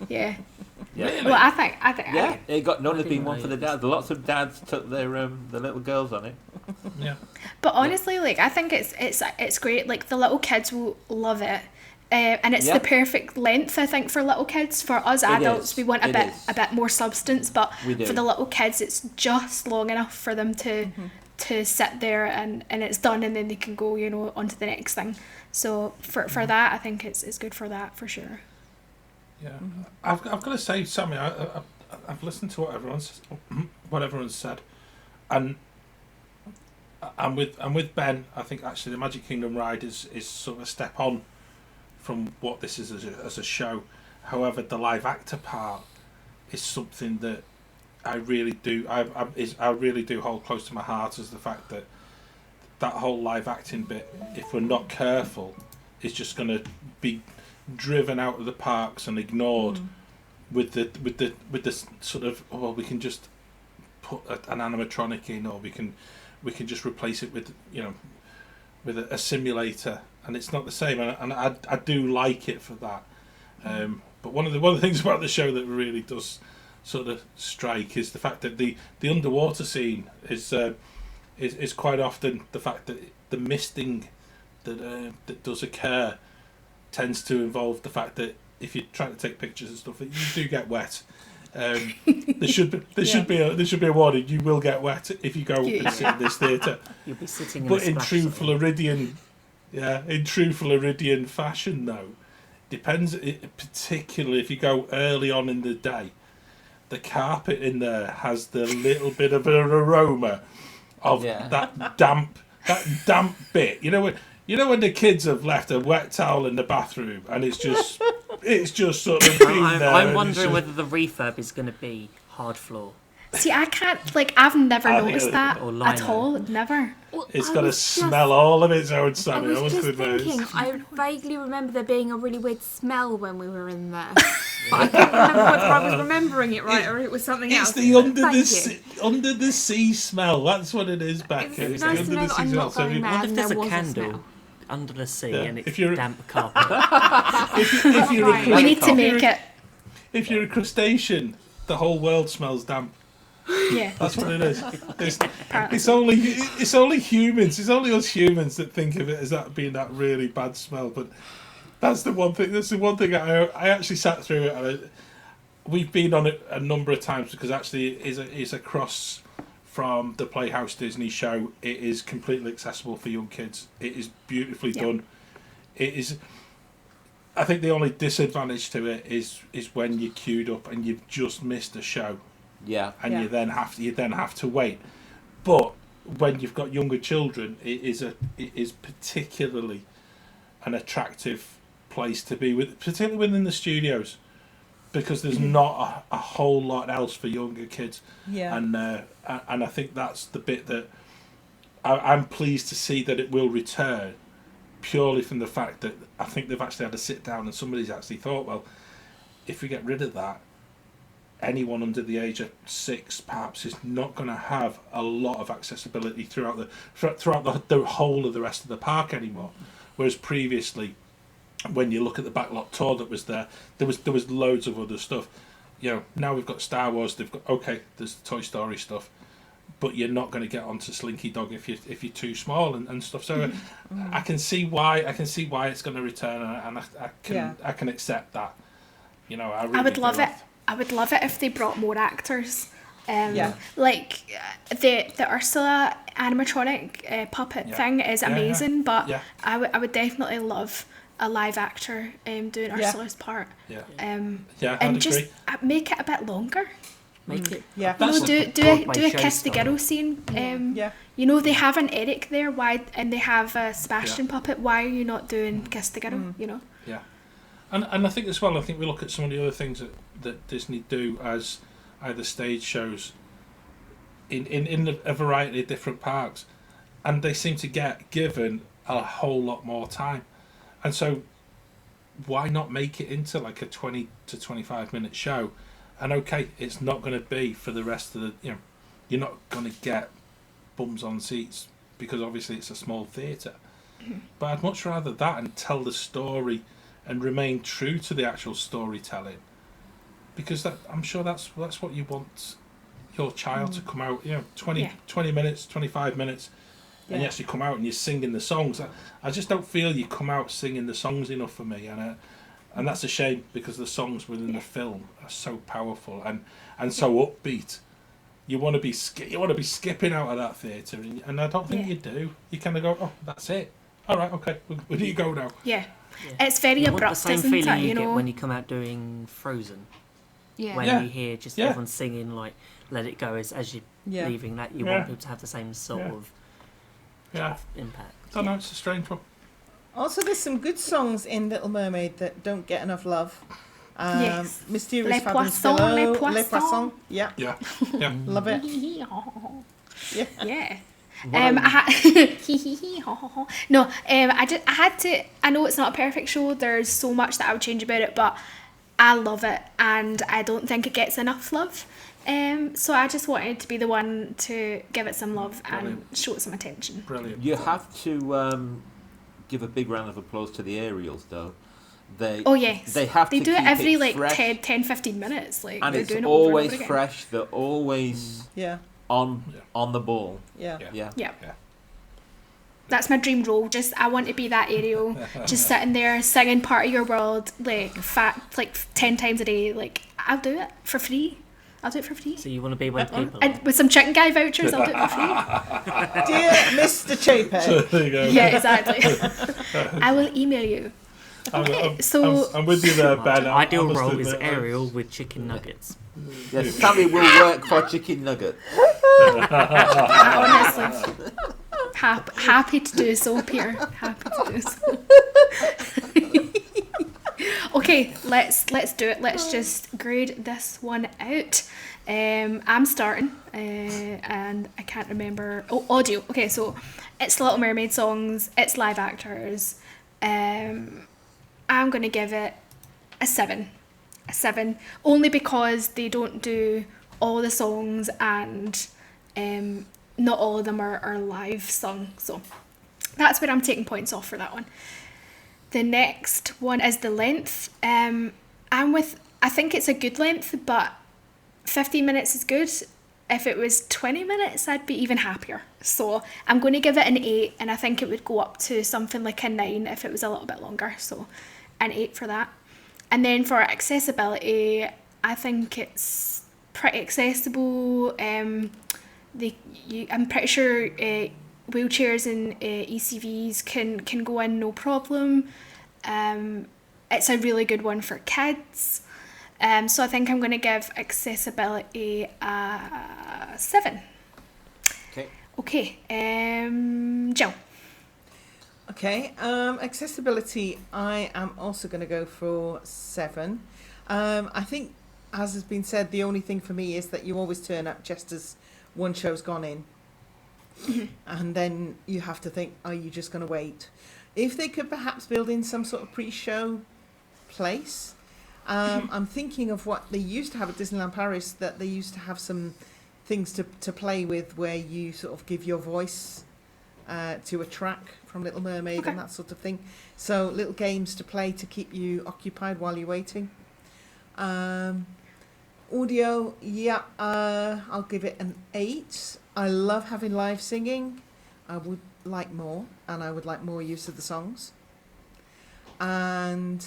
Yeah. Yeah. Well, I think. Yeah, it got known as being one for the dads. Lots of dads took their little girls on it. Yeah. But honestly, like I think it's great. Like the little kids will love it. And it's the perfect length, I think, for little kids. For us adults, we want a bit more substance, but for the little kids, it's just long enough for them to sit there and it's done, and then they can go, on to the next thing. So for that, I think it's good for that for sure. Yeah, I've got to say, Sammie, I've listened to what everyone's said, and I'm with Ben. I think actually the Magic Kingdom ride is sort of a step on from what this is as a show. However, the live actor part is something that I really do. I really do hold close to my heart, as the fact that whole live acting bit, if we're not careful, is just going to be driven out of the parks and ignored with the sort of we can just put an animatronic in, or we can just replace it with with a simulator. And it's not the same, and I do like it for that. But one of the things about the show that really does sort of strike is the fact that the underwater scene is quite often the fact that the misting that does occur tends to involve the fact that if you're trying to take pictures and stuff, you do get wet. There should be a warning. You will get wet if you go and sit in this theatre. You'll be sitting in true Floridian. Yeah, in true Floridian fashion, though, depends. Particularly if you go early on in the day, the carpet in there has the little bit of an aroma of that damp bit. You know when the kids have left a wet towel in the bathroom and it's just sort of been there. I'm wondering whether the refurb is going to be hard floor. See, I can't, I've never noticed that at all. Never. Well, it's got to smell all of its own, Sammy. I was just thinking, I vaguely remember there being a really weird smell when we were in there. But I can't remember whether I was remembering it right or it was something else. It's the under the sea smell. That's what it is back here. It's nice to know that I'm not going mad. What if there's a candle under the sea and it's damp carpet? We need to make it. If you're a crustacean, the whole world smells damp. Yeah, that's what it is. It's only humans. It's only us humans that think of it as that being that really bad smell. But that's the one thing. That's the one thing I actually sat through it. And we've been on it a number of times because actually it is across from the Playhouse Disney show. It is completely accessible for young kids. It is beautifully done. It is. I think the only disadvantage to it is when you're queued up and you've just missed a show. Yeah. And you then have to wait. But when you've got younger children, it is particularly an attractive place to be with, particularly within the studios, because there's not a whole lot else for younger kids. Yeah. And I think that's the bit that I'm pleased to see that it will return, purely from the fact that I think they've actually had a sit down and somebody's actually thought, well, if we get rid of that, anyone under the age of 6 perhaps is not going to have a lot of accessibility throughout the whole of the rest of the park anymore. Whereas previously, when you look at the backlot tour that was there was loads of other stuff. now we've got Star Wars. They've got there's the Toy Story stuff, but you're not going to get onto Slinky Dog if you're too small and stuff. So I can see why it's going to return, and I can accept that. I would love it. I would love it if they brought more actors. Like the Ursula animatronic puppet thing is amazing, but I would definitely love a live actor doing Ursula's part. And just make it a bit longer. Make it. Yeah. Do a Kiss the Girl scene. They have an Eric there. Why? And they have a Sebastian puppet. Why are you not doing Kiss the Girl? Yeah. And I think as well. I think we look at some of the other things that Disney do as either stage shows in a variety of different parks, and they seem to get given a whole lot more time. And so, why not make it into like a 20 to 25 minute show? And it's not going to be for the rest of the, you're not going to get bums on seats because obviously it's a small theatre. But I'd much rather that and tell the story and remain true to the actual storytelling, because I'm sure that's what you want your child to come out, 20 minutes, 25 minutes. And you actually come out and you're singing the songs. I just don't feel you come out singing the songs enough for me, and that's a shame because the songs within the film are so powerful and so upbeat. You want to be skipping out of that theatre, and I don't think you do. You kind of go, oh, that's it. All right, okay, where do you go now? Yeah, it's very abrupt, the same isn't feeling it? you get when you come out doing Frozen. When you hear just everyone singing like "Let It Go" as you're leaving, that you want people to have the same sort of impact. I don't know, it's a strange one. Also, there's some good songs in Little Mermaid that don't get enough love. Mysterious Les Fathom's Poissons, Below, Les Poissons. Yeah. Love it. Yeah. I know it's not a perfect show. There's so much that I would change about it, but I love it, and I don't think it gets enough love. So I just wanted to be the one to give it some love and show it some attention. Brilliant. You have to give a big round of applause to the aerials, though. They do keep it every fresh, 10-15 minutes, like, and they're it's doing it always over and over fresh. They're always on the ball. Yeah. That's my dream role. I want to be that Ariel, just sitting there singing "Part of Your World" like 10 times a day. Like, I'll do it for free. So you want to be where people and with some Chicken Guy vouchers, I'll do it for free. Dear Mr. Chapek. There you go. Yeah, exactly. I will email you. Okay, I'm with you there, Ben. Ideal role is Ariel with chicken nuggets. Yes, Sammy will work for chicken nuggets. Honestly, happy to do so, Peter. Happy to do so. Okay, let's do it. Let's just grade this one out. I'm starting, and I can't remember. Oh, audio. Okay, so it's Little Mermaid songs. It's live actors. I'm gonna give it a 7. A 7, only because they don't do all the songs, and not all of them are live sung. So that's where I'm taking points off for that one. The next one is the length. I think it's a good length, but 15 minutes is good. If it was 20 minutes, I'd be even happier. So I'm going to give it an 8, and I think it would go up to something like a 9 if it was a little bit longer. So an 8 for that. And then for accessibility, I think it's pretty accessible. I'm pretty sure wheelchairs and ECVs can go in no problem. It's a really good one for kids. So I think I'm going to give accessibility a 7. Okay. Jill. Okay, accessibility, I am also going to go for 7. I think, as has been said, the only thing for me is that you always turn up just as one show's gone in. And then you have to think, are you just going to wait? If they could perhaps build in some sort of pre-show place. I'm thinking of what they used to have at Disneyland Paris, that they used to have some things to play with where you sort of give your voice to a track from Little Mermaid and that sort of thing. So little games to play to keep you occupied while you're waiting. Audio, yeah, I'll give it an 8. I love having live singing. I would like more, and I would like more use of the songs. And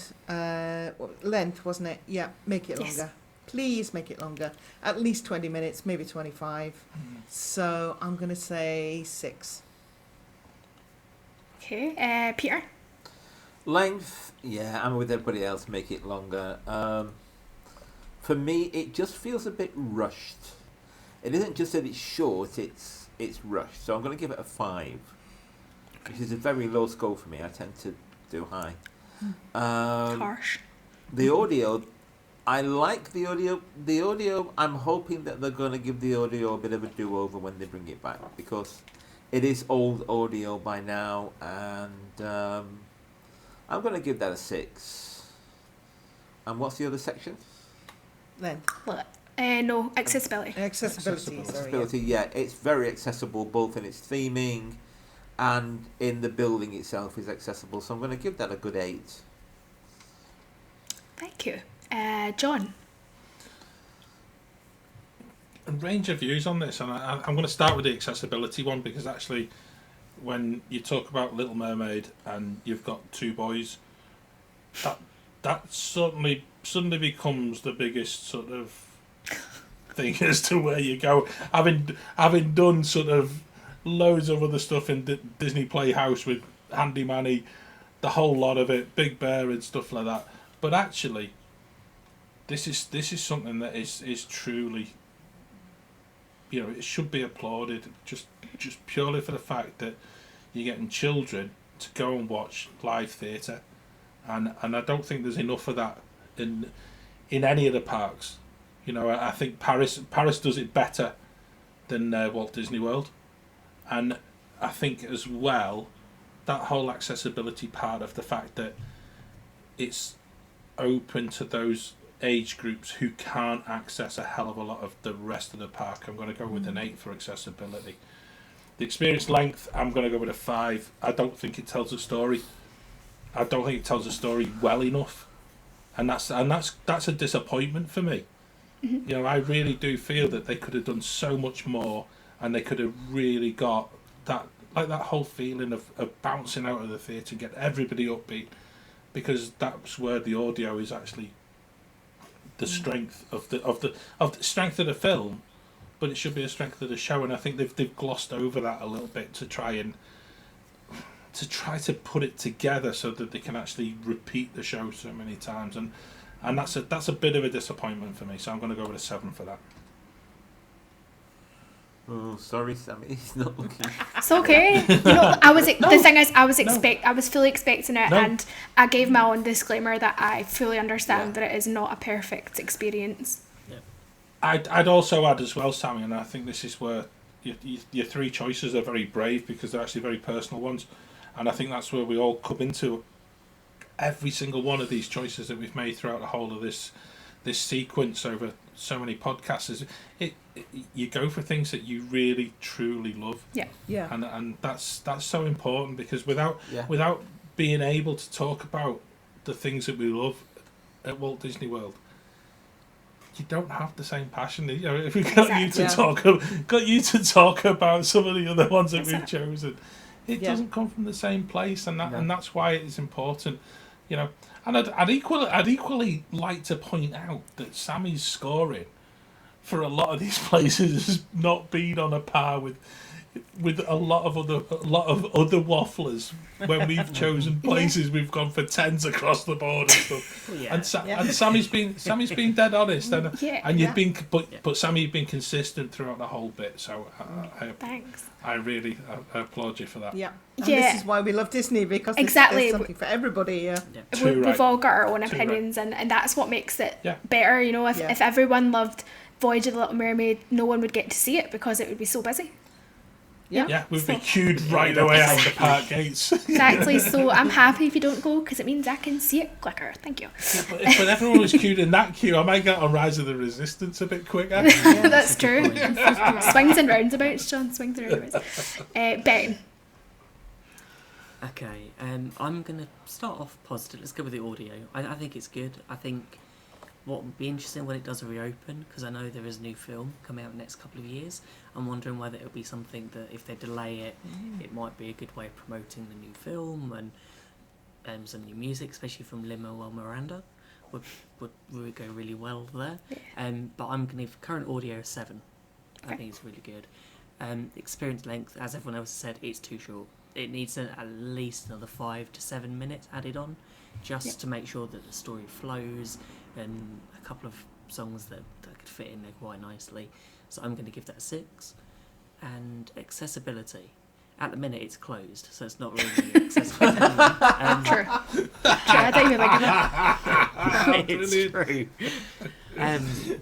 length, wasn't it? Yeah, make it Yes. longer. Please make it longer. At least 20 minutes, maybe 25. So I'm going to say 6. Okay, Peter. Length, yeah, I'm with everybody else. Make it longer. For me, it just feels a bit rushed. It isn't just that it's short; it's rushed. So I'm going to give it a 5, which is a very low score for me. I tend to do high. Harsh. The audio, I like the audio. The audio, I'm hoping that they're going to give the audio a bit of a do-over when they bring it back, because it is old audio by now, and I'm going to give that a 6. And what's the other section? Length. No, accessibility. Accessibility, sorry. Accessibility, yeah, it's very accessible both in its theming and in the building itself is accessible. So I'm going to give that a good 8. Thank you. John. A range of views on this, and I'm going to start with the accessibility one, because actually when you talk about Little Mermaid and you've got 2 boys, that suddenly becomes the biggest sort of thing as to where you go. Having done sort of loads of other stuff in Disney Playhouse with Handy Manny, the whole lot of it, Big Bear and stuff like that. But actually, this is something that is truly, you know, it should be applauded, just purely for the fact that you're getting children to go and watch live theatre, and I don't think there's enough of that in any of the parks. You know, I think Paris does it better than Walt Disney World, and I think as well that whole accessibility part of the fact that it's open to those age groups who can't access a hell of a lot of the rest of the park. I'm going to go with an 8 for accessibility. The experience length, I'm going to go with a 5. I don't think it tells a story. I don't think it tells a story well enough, and that's a disappointment for me. You know, I really do feel that they could have done so much more, and they could have really got that, like that whole feeling of bouncing out of the theatre and get everybody upbeat, because that's where the audio is actually the strength of the strength of the film, but it should be a strength of the show, and I think they've glossed over that a little bit to try to put it together so that they can actually repeat the show so many times, and that's a bit of a disappointment for me. So I'm going to go with a 7 for that. Oh, sorry, Sammy, he's not looking. It's okay. You know, the thing is, I was fully expecting it, and I gave my own disclaimer that I fully understand that it is not a perfect experience. I'd also add as well, Sammy, and I think this is where your 3 choices are very brave, because they're actually very personal ones, and I think that's where we all come into every single one of these choices that we've made throughout the whole of this sequence over so many podcasts. Is you go for things that you really truly love, and that's so important, because without being able to talk about the things that we love at Walt Disney World, you don't have the same passion. You know, if we got you to talk about some of the other ones that we've chosen, it doesn't come from the same place, and that's why it is important. You know, and I'd equally like to point out that Sammie's scoring for a lot of these places has not been on a par with a lot of other wafflers. When we've chosen places, we've gone for 10s across the board and stuff. And Sammie's been dead honest, and you've been, but Sammie, you've been consistent throughout the whole bit. So Thanks. I really applaud you for that. Yeah. And this is why we love Disney, because there's something for everybody. We've all got our own opinions, and that's what makes it better. You know, if everyone loved Voyage of the Little Mermaid, no one would get to see it because it would be so busy. We'd be queued right away out of the park gates. Exactly. So I'm happy if you don't go, because it means I can see it quicker. Thank you. If everyone was queued in that queue, I might get on Rise of the Resistance a bit quicker. That's true. Swings and roundabouts, John. Swings and roundabouts. Ben. Okay, I'm going to start off positive. Let's go with the audio. I think it's good. I think what would be interesting when it does reopen, because I know there is a new film coming out in the next couple of years. I'm wondering whether it'll be something that if they delay it, it might be a good way of promoting the new film and some new music, especially from Lin-Manuel Miranda. Would really go really well there. Yeah. But I'm going to give current audio a 7. I Okay. think it's really good. Experience length, as everyone else said, it's too short. It needs at least another 5 to 7 minutes added on, just to make sure that the story flows, and a couple of songs that could fit in there quite nicely. So I'm going to give that a 6. And accessibility. At the minute, it's closed, so it's not really accessible. True. I don't even like that. It's true.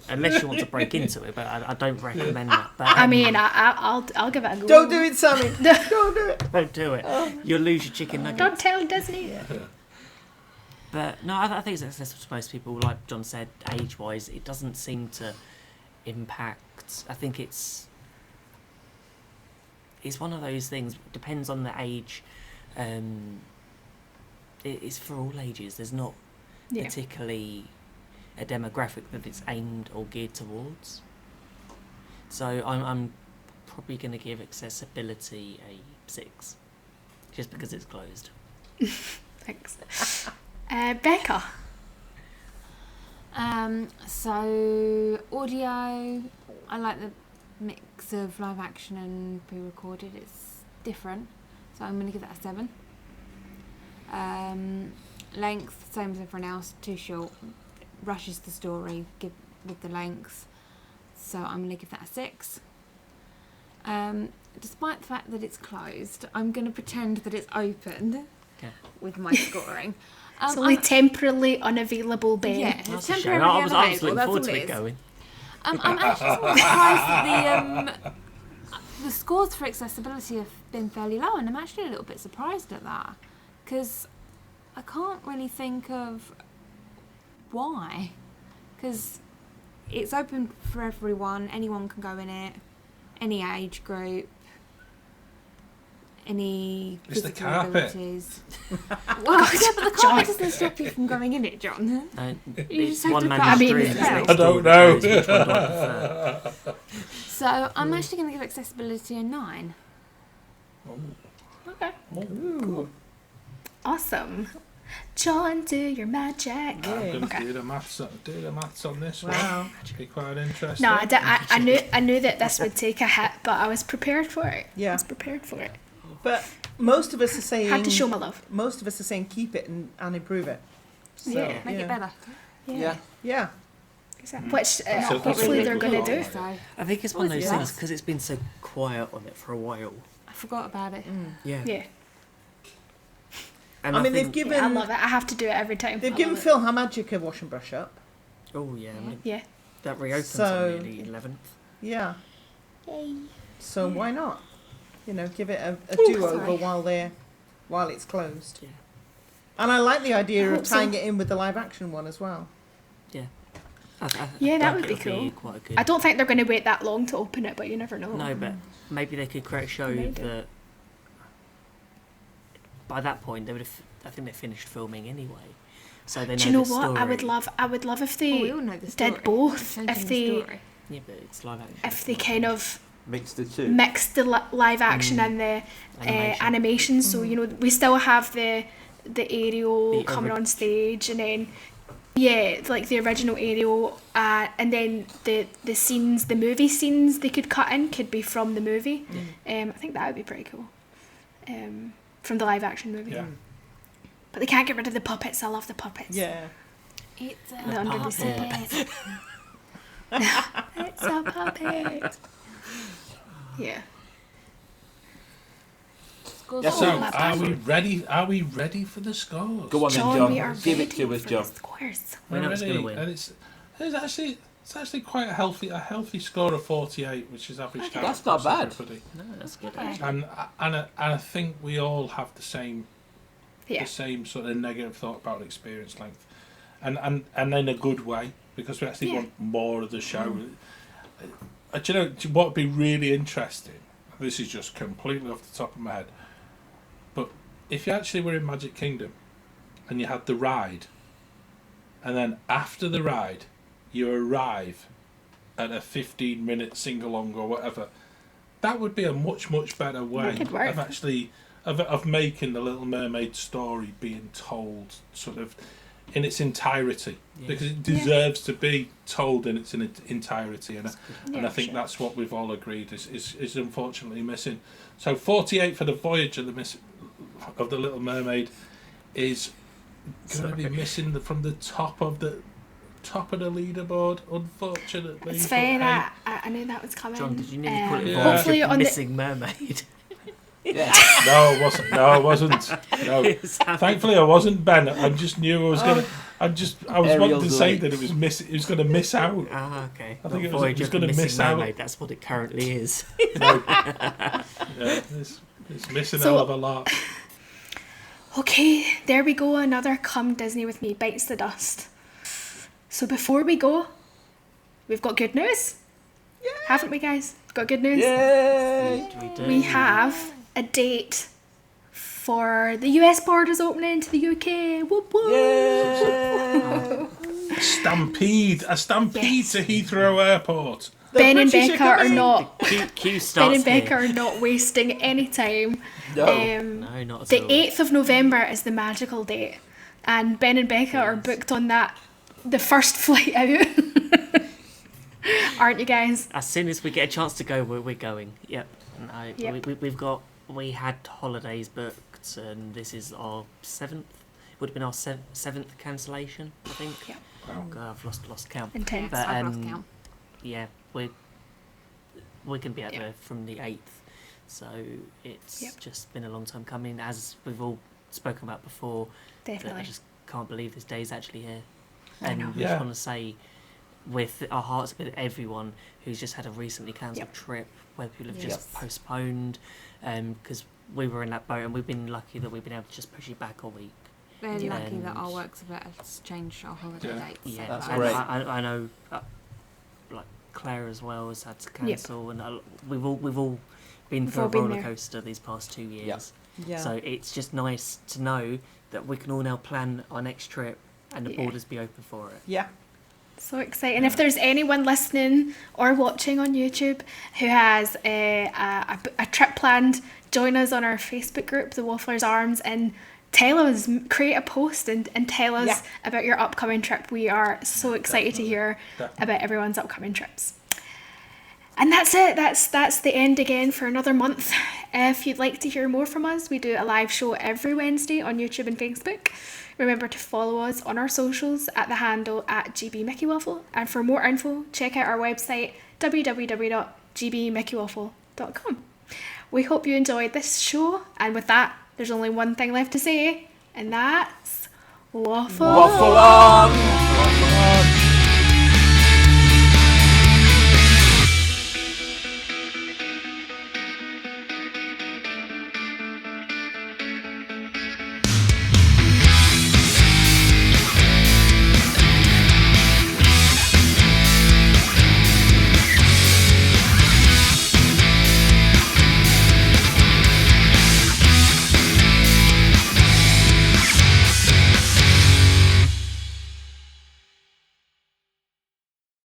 Unless you want to break into it, but I don't recommend that. But, I mean, I'll give it a go. Don't do it, Sammy. Don't do it. don't do it. You'll lose your chicken nuggets. Don't tell Disney. But no, I think it's accessible to most people. Like John said, age-wise, it doesn't seem to impact. I think it's one of those things. Depends on the age. It's for all ages. There's not particularly a demographic that it's aimed or geared towards. So I'm probably going to give accessibility a 6, just because it's closed. Thanks. Becca. So audio, I like the mix of live action and pre-recorded. It's different, so I'm going to give that a 7. Length, same as everyone else, too short, rushes the story with the length, so I'm going to give that a 6. Despite the fact that it's closed, I'm going to pretend that it's opened with my scoring. It's only temporarily unavailable, Ben. Yeah, That's it's a shame. temporarily I was unavailable, looking that's forward all to it it is. going. I'm actually surprised that the scores for accessibility have been fairly low, and I'm actually a little bit surprised at that, because I can't really think of why. Because it's open for everyone, anyone can go in it, any age group, any It's the physical carpet. abilities. Well, yeah, but the carpet doesn't stop you from going in it, John. You just have one to man's put up dream. with It's it. next I door don't that know. goes, which one do I prefer? So I'm actually going to give accessibility a 9. Okay. Ooh. Awesome. John, do your magic. I'm going to Okay. do the maths on this Wow. one. Be quite interesting. No, I knew that this would take a hit, but I was prepared for it. Yeah. I was prepared for it. But most of us are saying Had to show my love. most of us are saying keep it and improve it. So, Yeah. Make it better. Yeah. Yeah. Which So hopefully they're going to cool. do. So I think it's one of those Yes. things, because it's been so quiet on it for a while. I forgot about it. Yeah. Yeah. And I mean, they've think, given I love it. I have to do it every time. they've I given love it. Phil Her Magic a wash and brush up. Oh yeah, I mean, Yeah. that reopens So- on the 11th. Yeah. Yay. So why not? You know, give it a Ooh, do-over sorry. while it's closed. Yeah. And I like the I idea of hope so. tying it in with the live action one as well. Yeah, that would think be it'll cool. Quite good. I don't think they're going to wait that long to open it, but you never know. No, but maybe they could create a show Maybe. that by that point they would have. I think they finished filming anyway, so they know. Do you know the what? Story. I would love if Oh, we they all know the story. did both. Changing If the they story. Yeah, but it's live action. if they kind of Mix the two. mixed the live action and the animation. So you know we still have the Ariel The coming on stage, and then like the original Ariel, and then the scenes, the movie scenes they could cut in could be from the movie. I think that would be pretty cool. From the live action movie. Yeah. But they can't get rid of the puppets. I love the puppets. Yeah. It's a The under the sea puppet. It's a puppet. Yeah. Scores Yeah, all So, about are that. we ready? Are we ready for the scores? Go on then, John, John. we are Give it ready to us, for John. the scores. We know it's Ready? gonna win. And it's actually quite a healthy score of 48, which is average. Okay, that's not bad. Everybody. No, that's good. Okay. And I think we all have the same Yeah. sort of negative thought about experience length, and in a good way, because we actually Yeah. want more of the show. Do you know what would be really interesting? This is just completely off the top of my head, but if you actually were in Magic Kingdom and you had the ride, and then after the ride you arrive at a 15-minute sing-along or whatever. That would be a much, much better way of actually of making the Little Mermaid story being told sort of in its entirety, because it deserves to be told in its entirety, and I think that's what we've all agreed is unfortunately missing. So 48 for the voyage of the Little Mermaid is going to be missing from the top of the leaderboard, unfortunately. It's fine. I knew that was coming. John, did you nearly call it hopefully on on Missing Mermaid? Yeah. No, it wasn't. No, I wasn't. No. Thankfully, I wasn't, Ben. I just knew I was going to... I was wanting to say that it was going to miss out. Ah, okay. I think it Voyage was of going to Missing miss Mermaid, out. that's what it currently is. No. Yeah, it's missing a hell of a lot. Okay, there we go. Another Come Disney With Me bites the dust. So before we go, we've got good news. Haven't we, guys? Got good news? We have a date for the US borders opening to the UK. Whoop whoop. A stampede to Heathrow Airport. Ben and Becca are not. Q Ben starts and Becca here. are not wasting any time. No. No, not at The all. 8th of November is the magical date, and Ben and Becca are booked on the first flight out. Aren't you guys? As soon as we get a chance to go, we're going. Yep. No, Yep. we had holidays booked, and this is our 7th. Would have been our 7th cancellation, I think. Yep. Oh God, I've lost count. Intense. But I've lost count. yeah, we can be out there from the 8th, so it's just been a long time coming, as we've all spoken about before. That I Definitely. just can't believe this day's actually here. I know. We just want to say, with our hearts with everyone who's just had a recently cancelled trip, where people have just postponed, because we were in that boat, and we've been lucky that we've been able to just push it back a week. Very lucky that our works of it has changed our holiday dates. Yeah, That's and great. I know, like Claire as well has had to cancel, and we've all been through a roller coaster these past 2 years. Yeah. So it's just nice to know that we can all now plan our next trip, and the borders be open for it. Yeah. So exciting. If there's anyone listening or watching on YouTube who has a trip planned, join us on our Facebook group, The Waffler's Arms, and tell us, create a post and tell us about your upcoming trip. We are so excited to hear about everyone's upcoming trips. And that's it. That's the end again for another month. If you'd like to hear more from us, we do a live show every Wednesday on YouTube and Facebook. Remember to follow us on our socials at the handle @GBMickeyWaffle. And for more info, check out our website www.gbmickeywaffle.com. We hope you enjoyed this show. And with that, there's only one thing left to say, and that's Waffle. Waffle on!